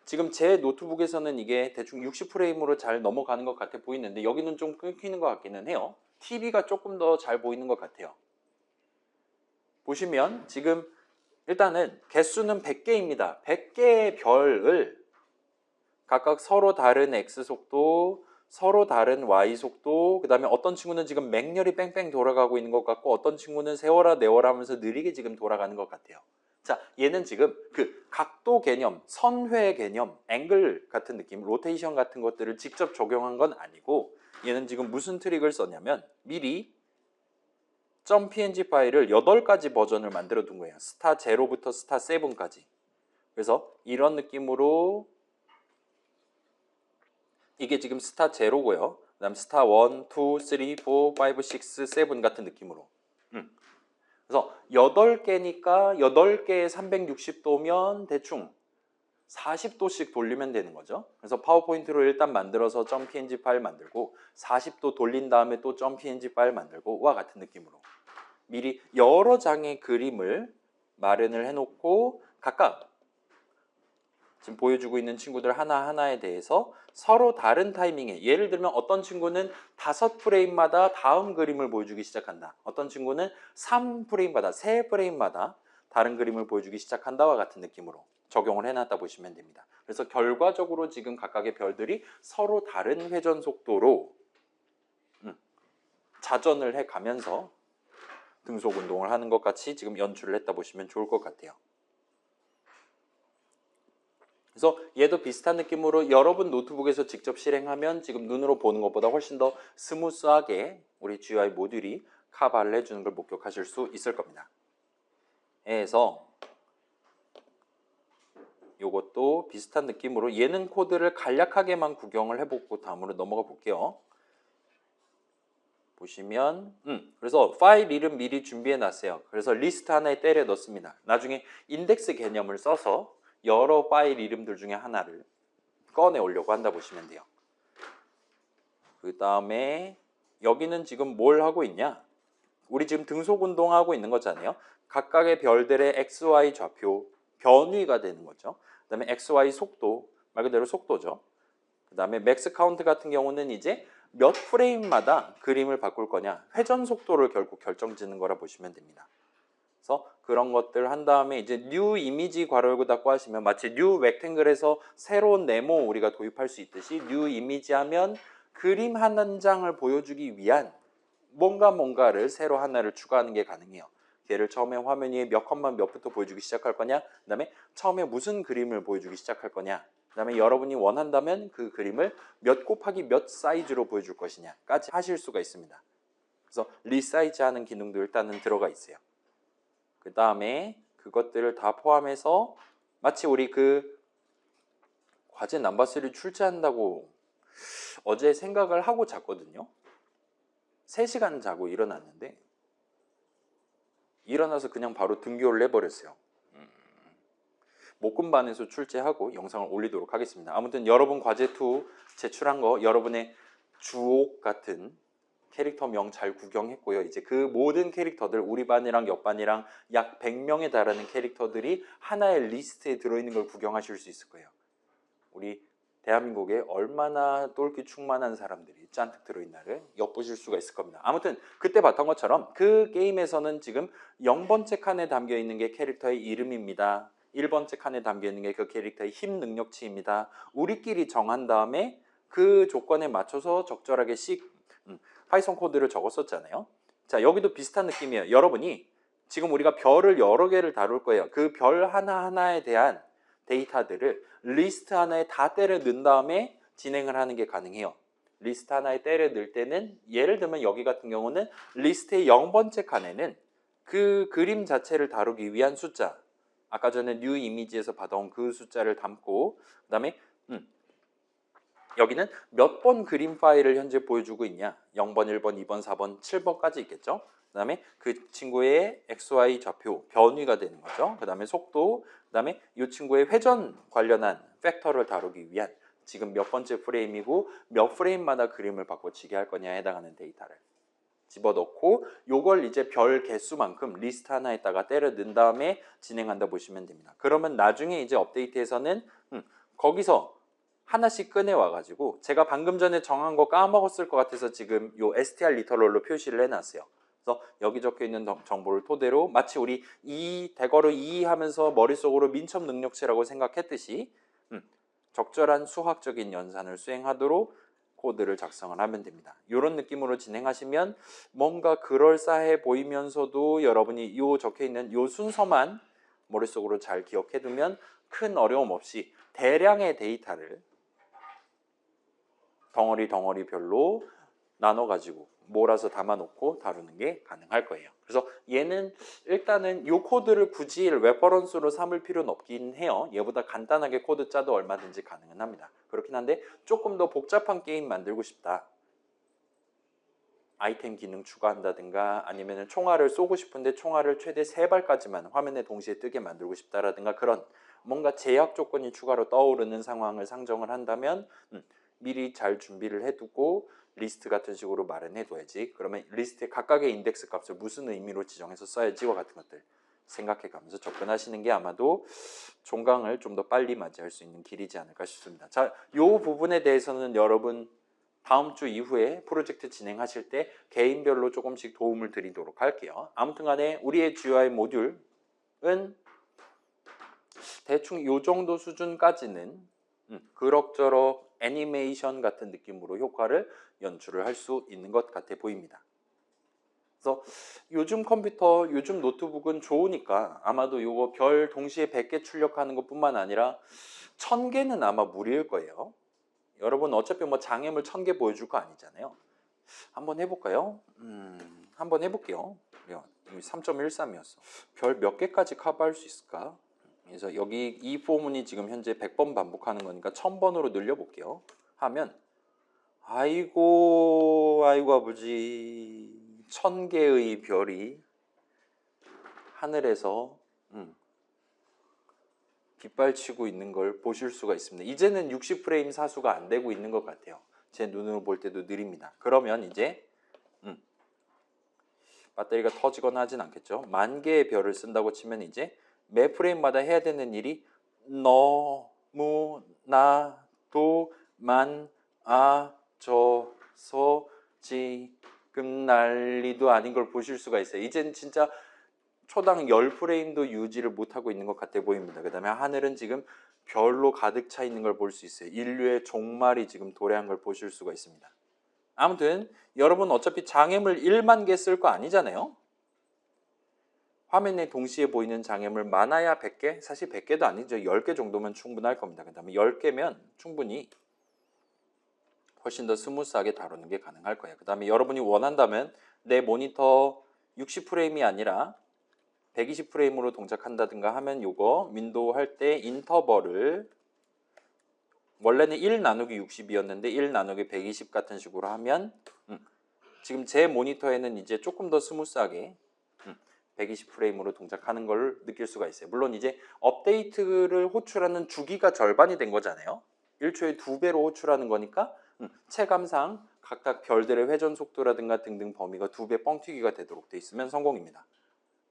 지금 제 노트북에서는 이게 대충 60프레임으로 잘 넘어가는 것 같아 보이는데 여기는 좀 끊기는 것 같기는 해요. TV가 조금 더 잘 보이는 것 같아요. 보시면 지금 일단은 개수는 100개입니다. 100개의 별을 각각 서로 다른 X 속도, 서로 다른 Y 속도, 그 다음에 어떤 친구는 지금 맹렬히 뺑뺑 돌아가고 있는 것 같고 어떤 친구는 세워라 내워라 하면서 느리게 지금 돌아가는 것 같아요. 자, 얘는 지금 그 각도 개념, 선회 개념, 앵글 같은 느낌, 로테이션 같은 것들을 직접 적용한 건 아니고 얘는 지금 무슨 트릭을 썼냐면 미리 .png 파일을 8가지 버전을 만들어 둔 거예요. 스타 0부터 스타 7까지. 그래서 이런 느낌으로 이게 지금 스타 0고요. 그 다음 스타 1, 2, 3, 4, 5, 6, 7 같은 느낌으로. 그래서 8개니까 8개에 360도면 대충 40도씩 돌리면 되는 거죠. 그래서 파워포인트로 일단 만들어서 .png 파일 만들고 40도 돌린 다음에 또 .png 파일 만들고 와 같은 느낌으로 미리 여러 장의 그림을 마련을 해놓고 각각 지금 보여주고 있는 친구들 하나하나에 대해서 서로 다른 타이밍에 예를 들면 어떤 친구는 5프레임마다 다음 그림을 보여주기 시작한다. 어떤 친구는 3프레임마다 3프레임마다 다른 그림을 보여주기 시작한다와 같은 느낌으로 적용을 해놨다 보시면 됩니다. 그래서 결과적으로 지금 각각의 별들이 서로 다른 회전 속도로 자전을 해가면서 등속 운동을 하는 것 같이 지금 연출을 했다 보시면 좋을 것 같아요. 그래서 얘도 비슷한 느낌으로 여러분 노트북에서 직접 실행하면 지금 눈으로 보는 것보다 훨씬 더 스무스하게 우리 GUI 모듈이 카바를 해주는 걸 목격하실 수 있을 겁니다. 그래서 이것도 비슷한 느낌으로 얘는 코드를 간략하게만 구경을 해보고 다음으로 넘어가 볼게요. 보시면 그래서 파일 이름 미리 준비해 놨어요. 그래서 리스트 하나에 때려 넣습니다. 나중에 인덱스 개념을 써서 여러 파일 이름들 중에 하나를 꺼내 오려고 한다 보시면 돼요. 그 다음에 여기는 지금 뭘 하고 있냐? 우리 지금 등속 운동하고 있는 거잖아요. 각각의 별들의 XY 좌표 변위가 되는 거죠. 그 다음에 XY 속도, 말 그대로 속도죠. 그 다음에 맥스 카운트 같은 경우는 이제 몇 프레임마다 그림을 바꿀 거냐, 회전 속도를 결국 결정짓는 거라 보시면 됩니다. 그래서 그런 것들 한 다음에 이제 new 이미지 괄호 열고 닫고 하시면 마치 new 렉탱글에서 새로운 네모 우리가 도입할 수 있듯이 new 이미지 하면 그림 한 장을 보여주기 위한 뭔가를 새로 하나를 추가하는 게 가능해요. 걔를 처음에 화면 위에 몇 컷만 몇부터 보여주기 시작할 거냐, 그 다음에 처음에 무슨 그림을 보여주기 시작할 거냐, 그 다음에 여러분이 원한다면 그 그림을 몇 곱하기 몇 사이즈로 보여줄 것이냐까지 하실 수가 있습니다. 그래서 리사이즈 하는 기능도 일단은 들어가 있어요. 그 다음에 그것들을 다 포함해서 마치 우리 그 과제 넘버3를 출제한다고 어제 생각을 하고 잤거든요. 3시간 자고 일어났는데 일어나서 그냥 바로 등교를 해버렸어요. 목금반에서 출제하고 영상을 올리도록 하겠습니다. 아무튼 여러분 과제2 제출한 거 여러분의 주옥 같은 캐릭터명 잘 구경했고요. 이제 그 모든 캐릭터들 우리 반이랑 옆반이랑 약 100명에 달하는 캐릭터들이 하나의 리스트에 들어있는 걸 구경하실 수 있을 거예요. 우리 대한민국에 얼마나 똘끼 충만한 사람들이 잔뜩 들어있나를 엿보실 수가 있을 겁니다. 아무튼 그때 봤던 것처럼 그 게임에서는 지금 0번째 칸에 담겨 있는 게 캐릭터의 이름입니다. 1번째 칸에 담겨 있는 게 그 캐릭터의 힘 능력치입니다. 우리끼리 정한 다음에 그 조건에 맞춰서 적절하게 파이썬 코드를 적었었잖아요. 자, 여기도 비슷한 느낌이에요. 여러분이 지금 우리가 별을 여러 개를 다룰 거예요. 그 별 하나하나에 대한 데이터들을 리스트 하나에 다 때려 넣은 다음에 진행을 하는 게 가능해요. 리스트 하나에 때려 넣을 때는 예를 들면 여기 같은 경우는 리스트의 0번째 칸에는 그 그림 자체를 다루기 위한 숫자, 아까 전에 뉴 이미지에서 받아온 그 숫자를 담고, 그 다음에 여기는 몇 번 그림 파일을 현재 보여주고 있냐, 0번, 1번, 2번, 4번, 7번까지 있겠죠. 그 다음에 그 친구의 XY 좌표 변위가 되는 거죠. 그 다음에 속도, 그 다음에 이 친구의 회전 관련한 팩터를 다루기 위한 지금 몇 번째 프레임이고 몇 프레임마다 그림을 바꿔치기 할 거냐에 해당하는 데이터를 집어넣고 요걸 이제 별 개수만큼 리스트 하나에다가 때려 넣은 다음에 진행한다 보시면 됩니다. 그러면 나중에 이제 업데이트에서는 거기서 하나씩 꺼내 와가지고 제가 방금 전에 정한 거 까먹었을 것 같아서 지금 요 str 리터럴로 표시를 해놨어요. 그래서 여기 적혀 있는 정보를 토대로 마치 우리 대괄호 2 하면서 머릿속으로 민첩 능력치라고 생각했듯이 적절한 수학적인 연산을 수행하도록 코드를 작성을 하면 됩니다. 이런 느낌으로 진행하시면 뭔가 그럴싸해 보이면서도 여러분이 요 적혀 있는 요 순서만 머릿속으로 잘 기억해 두면 큰 어려움 없이 대량의 데이터를 덩어리별로 나눠가지고 몰아서 담아놓고 다루는 게 가능할 거예요. 그래서 얘는 일단은 이 코드를 굳이 레퍼런스로 삼을 필요는 없긴 해요. 얘보다 간단하게 코드 짜도 얼마든지 가능은 합니다. 그렇긴 한데 조금 더 복잡한 게임 만들고 싶다. 아이템 기능 추가한다든가 아니면 총알을 쏘고 싶은데 총알을 최대 3발까지만 화면에 동시에 뜨게 만들고 싶다라든가 그런 뭔가 제약 조건이 추가로 떠오르는 상황을 상정을 한다면 미리 잘 준비를 해두고 리스트 같은 식으로 마련해둬야지. 그러면 리스트에 각각의 인덱스 값을 무슨 의미로 지정해서 써야지와 같은 것들 생각해가면서 접근하시는 게 아마도 종강을 좀 더 빨리 맞이할 수 있는 길이지 않을까 싶습니다. 자, 이 부분에 대해서는 여러분 다음 주 이후에 프로젝트 진행하실 때 개인별로 조금씩 도움을 드리도록 할게요. 아무튼 간에 우리의 GUI 모듈은 대충 이 정도 수준까지는 그럭저럭 애니메이션 같은 느낌으로 효과를 연출을 할 수 있는 것 같아 보입니다. 그래서 요즘 컴퓨터, 요즘 노트북은 좋으니까 아마도 이거 별 동시에 100개 출력하는 것뿐만 아니라 1000개는 아마 무리일 거예요. 여러분 어차피 뭐 장애물 1000개 보여줄 거 아니잖아요. 한번 해볼까요? 한번 해볼게요. 3.13이었어. 별 몇 개까지 커버할 수 있을까? 그래서 여기 이 포문이 지금 현재 100번 반복하는 거니까 1000번으로 늘려볼게요. 하면 아이고 아버지 1000개의 별이 하늘에서 빗발치고 있는 걸 보실 수가 있습니다. 이제는 60프레임 사수가 안 되고 있는 것 같아요. 제 눈으로 볼 때도 느립니다. 그러면 이제 배터리가 터지거나 하진 않겠죠. 10,000개의 별을 쓴다고 치면 이제 매 프레임마다 해야 되는 일이 너무나도 많아져서 지금 난리도 아닌 걸 보실 수가 있어요. 이젠 진짜 초당 10프레임도 유지를 못하고 있는 것 같아 보입니다. 그 다음에 하늘은 지금 별로 가득 차 있는 걸 볼 수 있어요. 인류의 종말이 지금 도래한 걸 보실 수가 있습니다. 아무튼 여러분 어차피 장애물 1만 개 쓸 거 아니잖아요. 화면에 동시에 보이는 장애물 많아야 100개? 사실 100개도 아니죠. 10개 정도면 충분할 겁니다. 그 다음에 10개면 충분히 훨씬 더 스무스하게 다루는 게 가능할 거예요. 그 다음에 여러분이 원한다면 내 모니터 60프레임이 아니라 120프레임으로 동작한다든가 하면 요거 윈도우 할 때 인터벌을 원래는 1 나누기 60이었는데 1 나누기 120 같은 식으로 하면 지금 제 모니터에는 이제 조금 더 스무스하게 120프레임으로 동작하는 걸 느낄 수가 있어요. 물론 이제 업데이트를 호출하는 주기가 절반이 된 거잖아요. 1초에 2배로 호출하는 거니까 체감상 각각 별들의 회전 속도라든가 등등 범위가 2배 뻥튀기가 되도록 돼 있으면 성공입니다.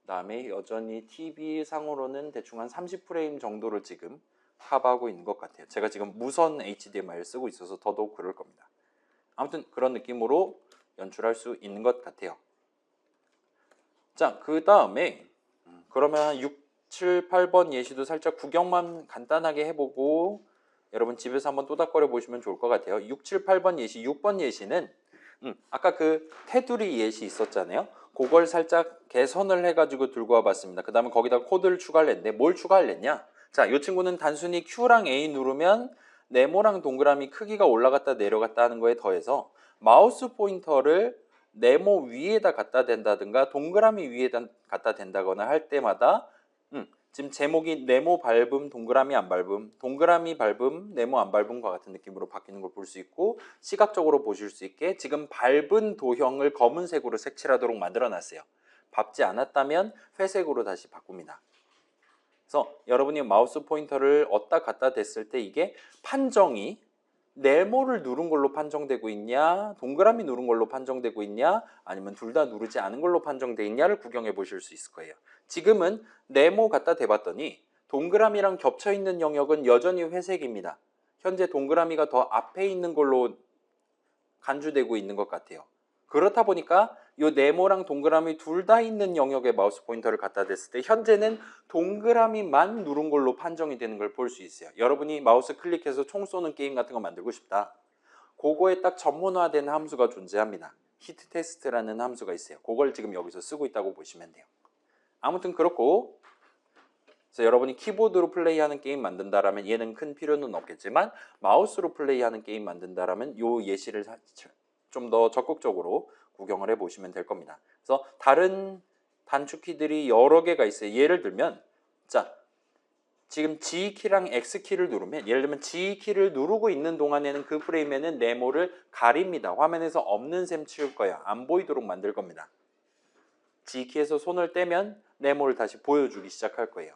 그 다음에 여전히 TV 상으로는 대충 한 30프레임 정도를 지금 합하고 있는 것 같아요. 제가 지금 무선 HDMI를 쓰고 있어서 더더욱 그럴 겁니다. 아무튼 그런 느낌으로 연출할 수 있는 것 같아요. 자, 그 다음에 그러면 6, 7, 8번 예시도 살짝 구경만 간단하게 해보고 여러분 집에서 한번 또닥거려 보시면 좋을 것 같아요. 6, 7, 8번 예시, 6번 예시는 아까 그 테두리 예시 있었잖아요. 그걸 살짝 개선을 해가지고 들고 와봤습니다. 그 다음에 거기다 코드를 추가를 했는데 뭘 추가를 했냐? 자, 이 친구는 단순히 Q랑 A 누르면 네모랑 동그라미 크기가 올라갔다 내려갔다 하는 거에 더해서 마우스 포인터를 네모 위에다 갖다 댄다든가 동그라미 위에다 갖다 댄다거나 할 때마다 지금 제목이 네모 밟음, 동그라미 안 밟음, 동그라미 밟음, 네모 안 밟음과 같은 느낌으로 바뀌는 걸 볼 수 있고 시각적으로 보실 수 있게 지금 밟은 도형을 검은색으로 색칠하도록 만들어 놨어요. 밟지 않았다면 회색으로 다시 바꿉니다. 그래서 여러분이 마우스 포인터를 얻다 갖다 댔을 때 이게 판정이 네모를 누른 걸로 판정되고 있냐, 동그라미 누른 걸로 판정되고 있냐, 아니면 둘 다 누르지 않은 걸로 판정되어 있냐를 구경해 보실 수 있을 거예요. 지금은 네모 갖다 대봤더니 동그라미랑 겹쳐 있는 영역은 여전히 회색입니다. 현재 동그라미가 더 앞에 있는 걸로 간주되고 있는 것 같아요. 그렇다 보니까 이 네모랑 동그라미 둘 다 있는 영역에 마우스 포인터를 갖다 댔을 때 현재는 동그라미만 누른 걸로 판정이 되는 걸 볼 수 있어요. 여러분이 마우스 클릭해서 총 쏘는 게임 같은 거 만들고 싶다. 그거에 딱 전문화된 함수가 존재합니다. 히트 테스트라는 함수가 있어요. 그걸 지금 여기서 쓰고 있다고 보시면 돼요. 아무튼 그렇고 그래서 여러분이 키보드로 플레이하는 게임 만든다라면 얘는 큰 필요는 없겠지만 마우스로 플레이하는 게임 만든다라면 요 예시를 좀 더 적극적으로 구경을 해보시면 될 겁니다. 그래서 다른 단축키들이 여러 개가 있어요. 예를 들면 자 지금 G키랑 X키를 누르면 예를 들면 G키를 누르고 있는 동안에는 그 프레임에는 네모를 가립니다. 화면에서 없는 셈 치울 거야. 안 보이도록 만들 겁니다. G키에서 손을 떼면 네모를 다시 보여주기 시작할 거예요.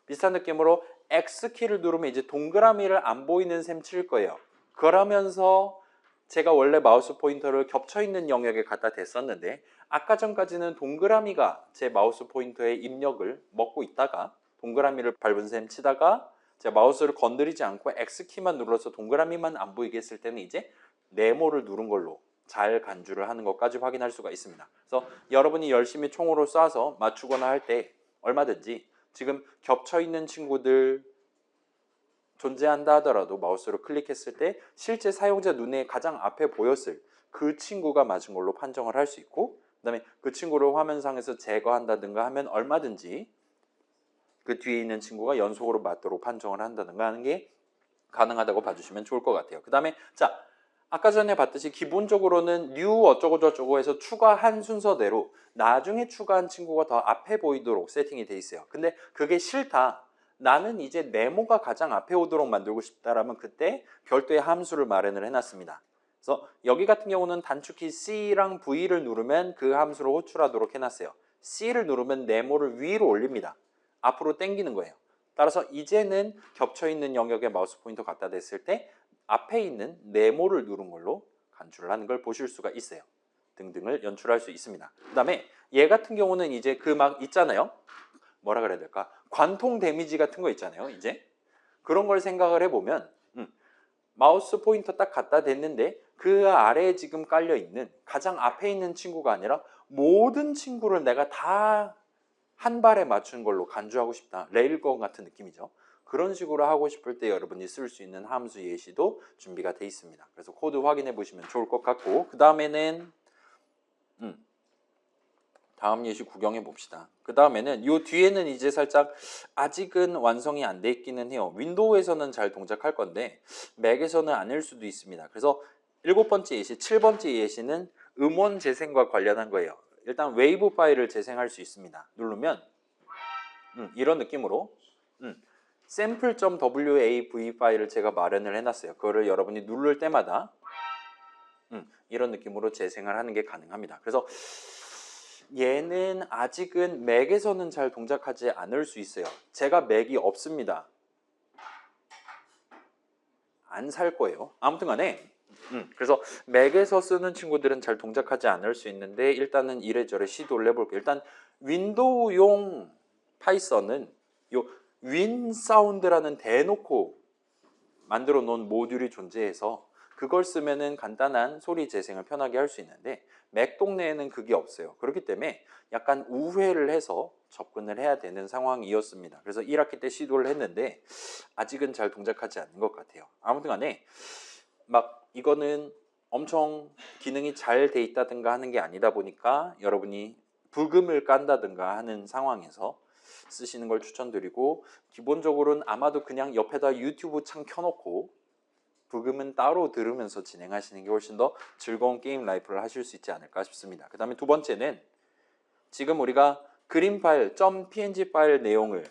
비슷한 느낌으로 X키를 누르면 이제 동그라미를 안 보이는 셈 칠 거예요. 그러면서 제가 원래 마우스 포인터를 겹쳐있는 영역에 갖다 댔었는데 아까 전까지는 동그라미가 제 마우스 포인터의 입력을 먹고 있다가 동그라미를 밟은 셈 치다가 제가 마우스를 건드리지 않고 X키만 눌러서 동그라미만 안 보이게 했을 때는 이제 네모를 누른 걸로 잘 간주를 하는 것까지 확인할 수가 있습니다. 그래서 여러분이 열심히 총으로 쏴서 맞추거나 할 때 얼마든지 지금 겹쳐있는 친구들 존재한다 하더라도 마우스로 클릭했을 때 실제 사용자 눈에 가장 앞에 보였을 그 친구가 맞은 걸로 판정을 할 수 있고 그 다음에 그 친구를 화면상에서 제거한다든가 하면 얼마든지 그 뒤에 있는 친구가 연속으로 맞도록 판정을 한다든가 하는 게 가능하다고 봐주시면 좋을 것 같아요. 그 다음에 자 아까 전에 봤듯이 기본적으로는 new 어쩌고 저쩌고 해서 추가한 순서대로 나중에 추가한 친구가 더 앞에 보이도록 세팅이 돼 있어요. 근데 그게 싫다. 나는 이제 네모가 가장 앞에 오도록 만들고 싶다라면 그때 별도의 함수를 마련을 해놨습니다. 그래서 여기 같은 경우는 단축키 C랑 V를 누르면 그 함수를 호출하도록 해놨어요. C를 누르면 네모를 위로 올립니다. 앞으로 당기는 거예요. 따라서 이제는 겹쳐있는 영역에 마우스 포인터 갖다 댔을 때 앞에 있는 네모를 누른 걸로 간주를 하는 걸 보실 수가 있어요. 등등을 연출할 수 있습니다. 그 다음에 얘 같은 경우는 이제 그 막 있잖아요. 뭐라 그래야 될까? 관통 데미지 같은 거 있잖아요. 이제 그런 걸 생각을 해보면 마우스 포인터 딱 갖다 댔는데 그 아래에 지금 깔려 있는 가장 앞에 있는 친구가 아니라 모든 친구를 내가 다 한 발에 맞춘 걸로 간주하고 싶다. 레일건 같은 느낌이죠. 그런 식으로 하고 싶을 때 여러분이 쓸 수 있는 함수 예시도 준비가 되어 있습니다. 그래서 코드 확인해 보시면 좋을 것 같고 그 다음에는 다음 예시 구경해 봅시다. 그 다음에는 이 뒤에는 이제 살짝 아직은 완성이 안 돼 있기는 해요. 윈도우에서는 잘 동작할 건데 맥에서는 아닐 수도 있습니다. 그래서 7번째 예시, 7번째 예시는 음원 재생과 관련한 거예요. 일단 웨이브 파일을 재생할 수 있습니다. 누르면 이런 느낌으로 sample.wav 파일을 제가 마련을 해놨어요. 그거를 여러분이 누를 때마다 이런 느낌으로 재생을 하는 게 가능합니다. 그래서 얘는 아직은 맥에서는 잘 동작하지 않을 수 있어요. 제가 맥이 없습니다. 안 살 거예요. 아무튼 간에 그래서 맥에서 쓰는 친구들은 잘 동작하지 않을 수 있는데 일단은 이래저래 시도를 해볼게요. 일단 윈도우용 파이썬은 요 윈사운드라는 대놓고 만들어 놓은 모듈이 존재해서 그걸 쓰면은 간단한 소리 재생을 편하게 할 수 있는데 맥 동네에는 그게 없어요. 그렇기 때문에 약간 우회를 해서 접근을 해야 되는 상황이었습니다. 그래서 1학기 때 시도를 했는데 아직은 잘 동작하지 않는 것 같아요. 아무튼 간에 막 이거는 엄청 기능이 잘 돼 있다든가 하는 게 아니다 보니까 여러분이 부금을 깐다든가 하는 상황에서 쓰시는 걸 추천드리고, 기본적으로는 아마도 그냥 옆에다 유튜브 창 켜놓고 부금은 따로 들으면서 진행하시는 게 훨씬 더 즐거운 게임 라이프를 하실 수 있지 않을까 싶습니다. 그 다음에 두 번째는 지금 우리가 그림 파일, .png 파일 내용을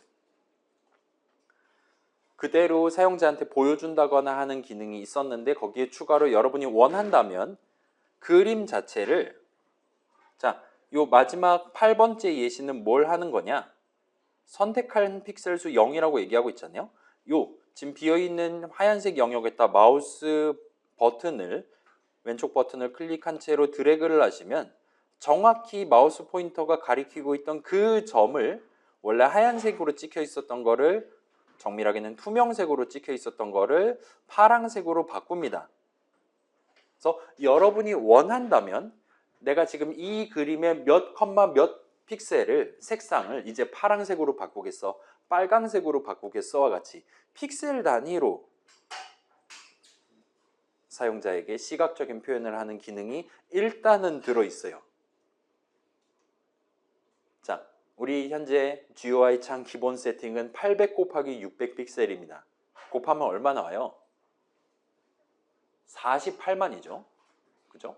그대로 사용자한테 보여준다거나 하는 기능이 있었는데 거기에 추가로 여러분이 원한다면 그림 자체를, 자, 요 마지막 8번째 예시는 뭘 하는 거냐? 선택한 픽셀 수 0이라고 얘기하고 있잖아요. 요 지금 비어있는 하얀색 영역에다 마우스 버튼을, 왼쪽 버튼을 클릭한 채로 드래그를 하시면 정확히 마우스 포인터가 가리키고 있던 그 점을, 원래 하얀색으로 찍혀 있었던 거를, 정밀하게는 투명색으로 찍혀 있었던 거를 파란색으로 바꿉니다. 그래서 여러분이 원한다면 내가 지금 이 그림의 몇 컴마 몇 픽셀을, 색상을 이제 파란색으로 바꾸겠어, 빨강색으로 바꾸겠어와 같이 픽셀 단위로 사용자에게 시각적인 표현을 하는 기능이 일단은 들어있어요. 자, 우리 현재 GUI 창 기본 세팅은 800 곱하기 600 픽셀입니다. 곱하면 얼마 나와요? 48만이죠. 그죠?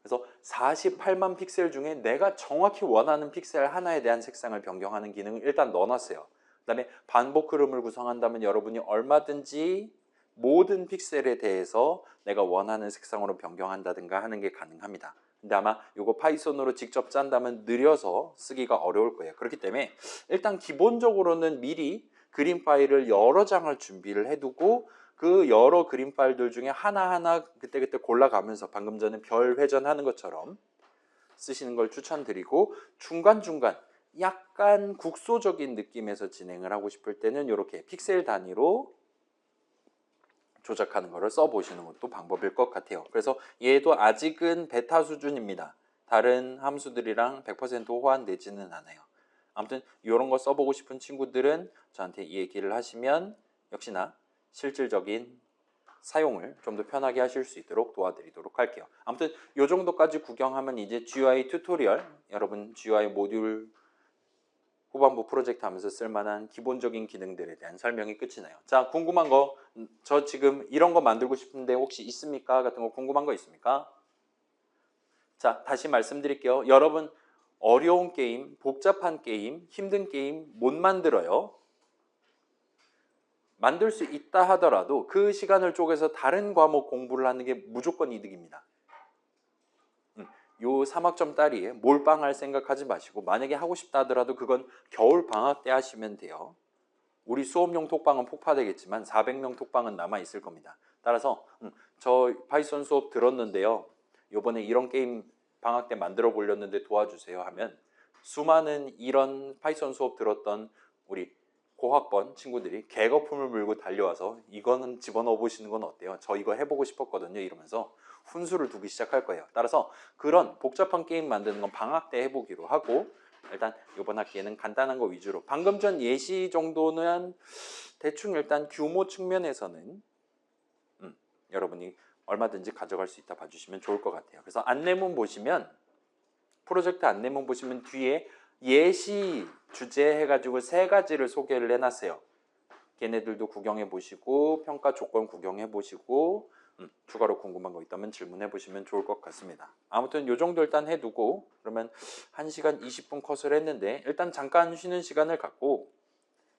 그래서 48만 픽셀 중에 내가 정확히 원하는 픽셀 하나에 대한 색상을 변경하는 기능을 일단 넣어놨어요. 그 다음에 반복 흐름을 구성한다면 여러분이 얼마든지 모든 픽셀에 대해서 내가 원하는 색상으로 변경한다든가 하는 게 가능합니다. 근데 아마 이거 파이썬으로 직접 짠다면 느려서 쓰기가 어려울 거예요. 그렇기 때문에 일단 기본적으로는 미리 그림 파일을 여러 장을 준비를 해두고 그 여러 그림 파일들 중에 하나하나 그때그때 골라가면서 방금 전에 별 회전하는 것처럼 쓰시는 걸 추천드리고, 중간중간 약간 국소적인 느낌에서 진행을 하고 싶을 때는 이렇게 픽셀 단위로 조작하는 거를 써보시는 것도 방법일 것 같아요. 그래서 얘도 아직은 베타 수준입니다. 다른 함수들이랑 100% 호환되지는 않아요. 아무튼 이런 거 써보고 싶은 친구들은 저한테 얘기를 하시면 역시나 실질적인 사용을 좀 더 편하게 하실 수 있도록 도와드리도록 할게요. 아무튼 이 정도까지 구경하면 이제 GUI 튜토리얼, 여러분 GUI 모듈 후반부 프로젝트 하면서 쓸만한 기본적인 기능들에 대한 설명이 끝이 나요. 자, 궁금한 거, 저 지금 이런 거 만들고 싶은데 혹시 있습니까? 같은 거 궁금한 거 있습니까? 자, 다시 말씀드릴게요. 여러분 어려운 게임, 복잡한 게임, 힘든 게임 못 만들어요. 만들 수 있다 하더라도 그 시간을 쪼개서 다른 과목 공부를 하는 게 무조건 이득입니다. 요 3학점 딸이 몰빵할 생각하지 마시고, 만약에 하고 싶다 하더라도 그건 겨울 방학 때 하시면 돼요. 우리 수업용 톡방은 폭파되겠지만 400명 톡방은 남아 있을 겁니다. 따라서 저 파이썬 수업 들었는데요, 요번에 이런 게임 방학 때 만들어 보려는데 도와주세요 하면 수많은 이런 파이썬 수업 들었던 우리 고학번 친구들이 개거품을 물고 달려와서 이거는 집어넣어 보시는 건 어때요? 저 이거 해보고 싶었거든요 이러면서 훈수를 두기 시작할 거예요. 따라서 그런 복잡한 게임 만드는 건 방학 때 해보기로 하고, 일단 이번 학기에는 간단한 거 위주로, 방금 전 예시 정도는 대충 일단 규모 측면에서는 여러분이 얼마든지 가져갈 수 있다 봐주시면 좋을 것 같아요. 그래서 안내문 보시면, 프로젝트 안내문 보시면 뒤에 예시 주제 해가지고 3가지를 소개를 해놨어요. 걔네들도 구경해 보시고 평가 조건 구경해 보시고 추가로 궁금한 거 있다면 질문해 보시면 좋을 것 같습니다. 아무튼 요 정도 일단 해두고, 그러면 1시간 20분 컷을 했는데 일단 잠깐 쉬는 시간을 갖고,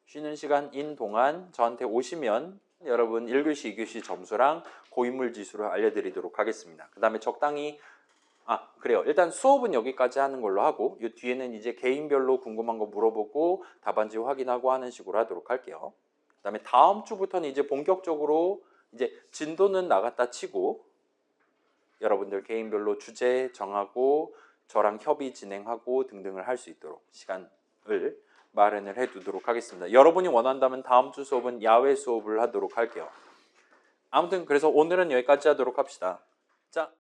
쉬는 시간인 동안 저한테 오시면 여러분 1교시, 2교시 점수랑 고인물 지수를 알려드리도록 하겠습니다. 그 다음에 적당히, 그래요. 일단 수업은 여기까지 하는 걸로 하고, 이 뒤에는 이제 개인별로 궁금한 거 물어보고 답안지 확인하고 하는 식으로 하도록 할게요. 그 다음에 다음 주부터는 이제 본격적으로 이제 진도는 나갔다 치고 여러분들 개인별로 주제 정하고 저랑 협의 진행하고 등등을 할 수 있도록 시간을 마련을 해두도록 하겠습니다. 여러분이 원한다면 다음 주 수업은 야외 수업을 하도록 할게요. 아무튼 그래서 오늘은 여기까지 하도록 합시다. 자.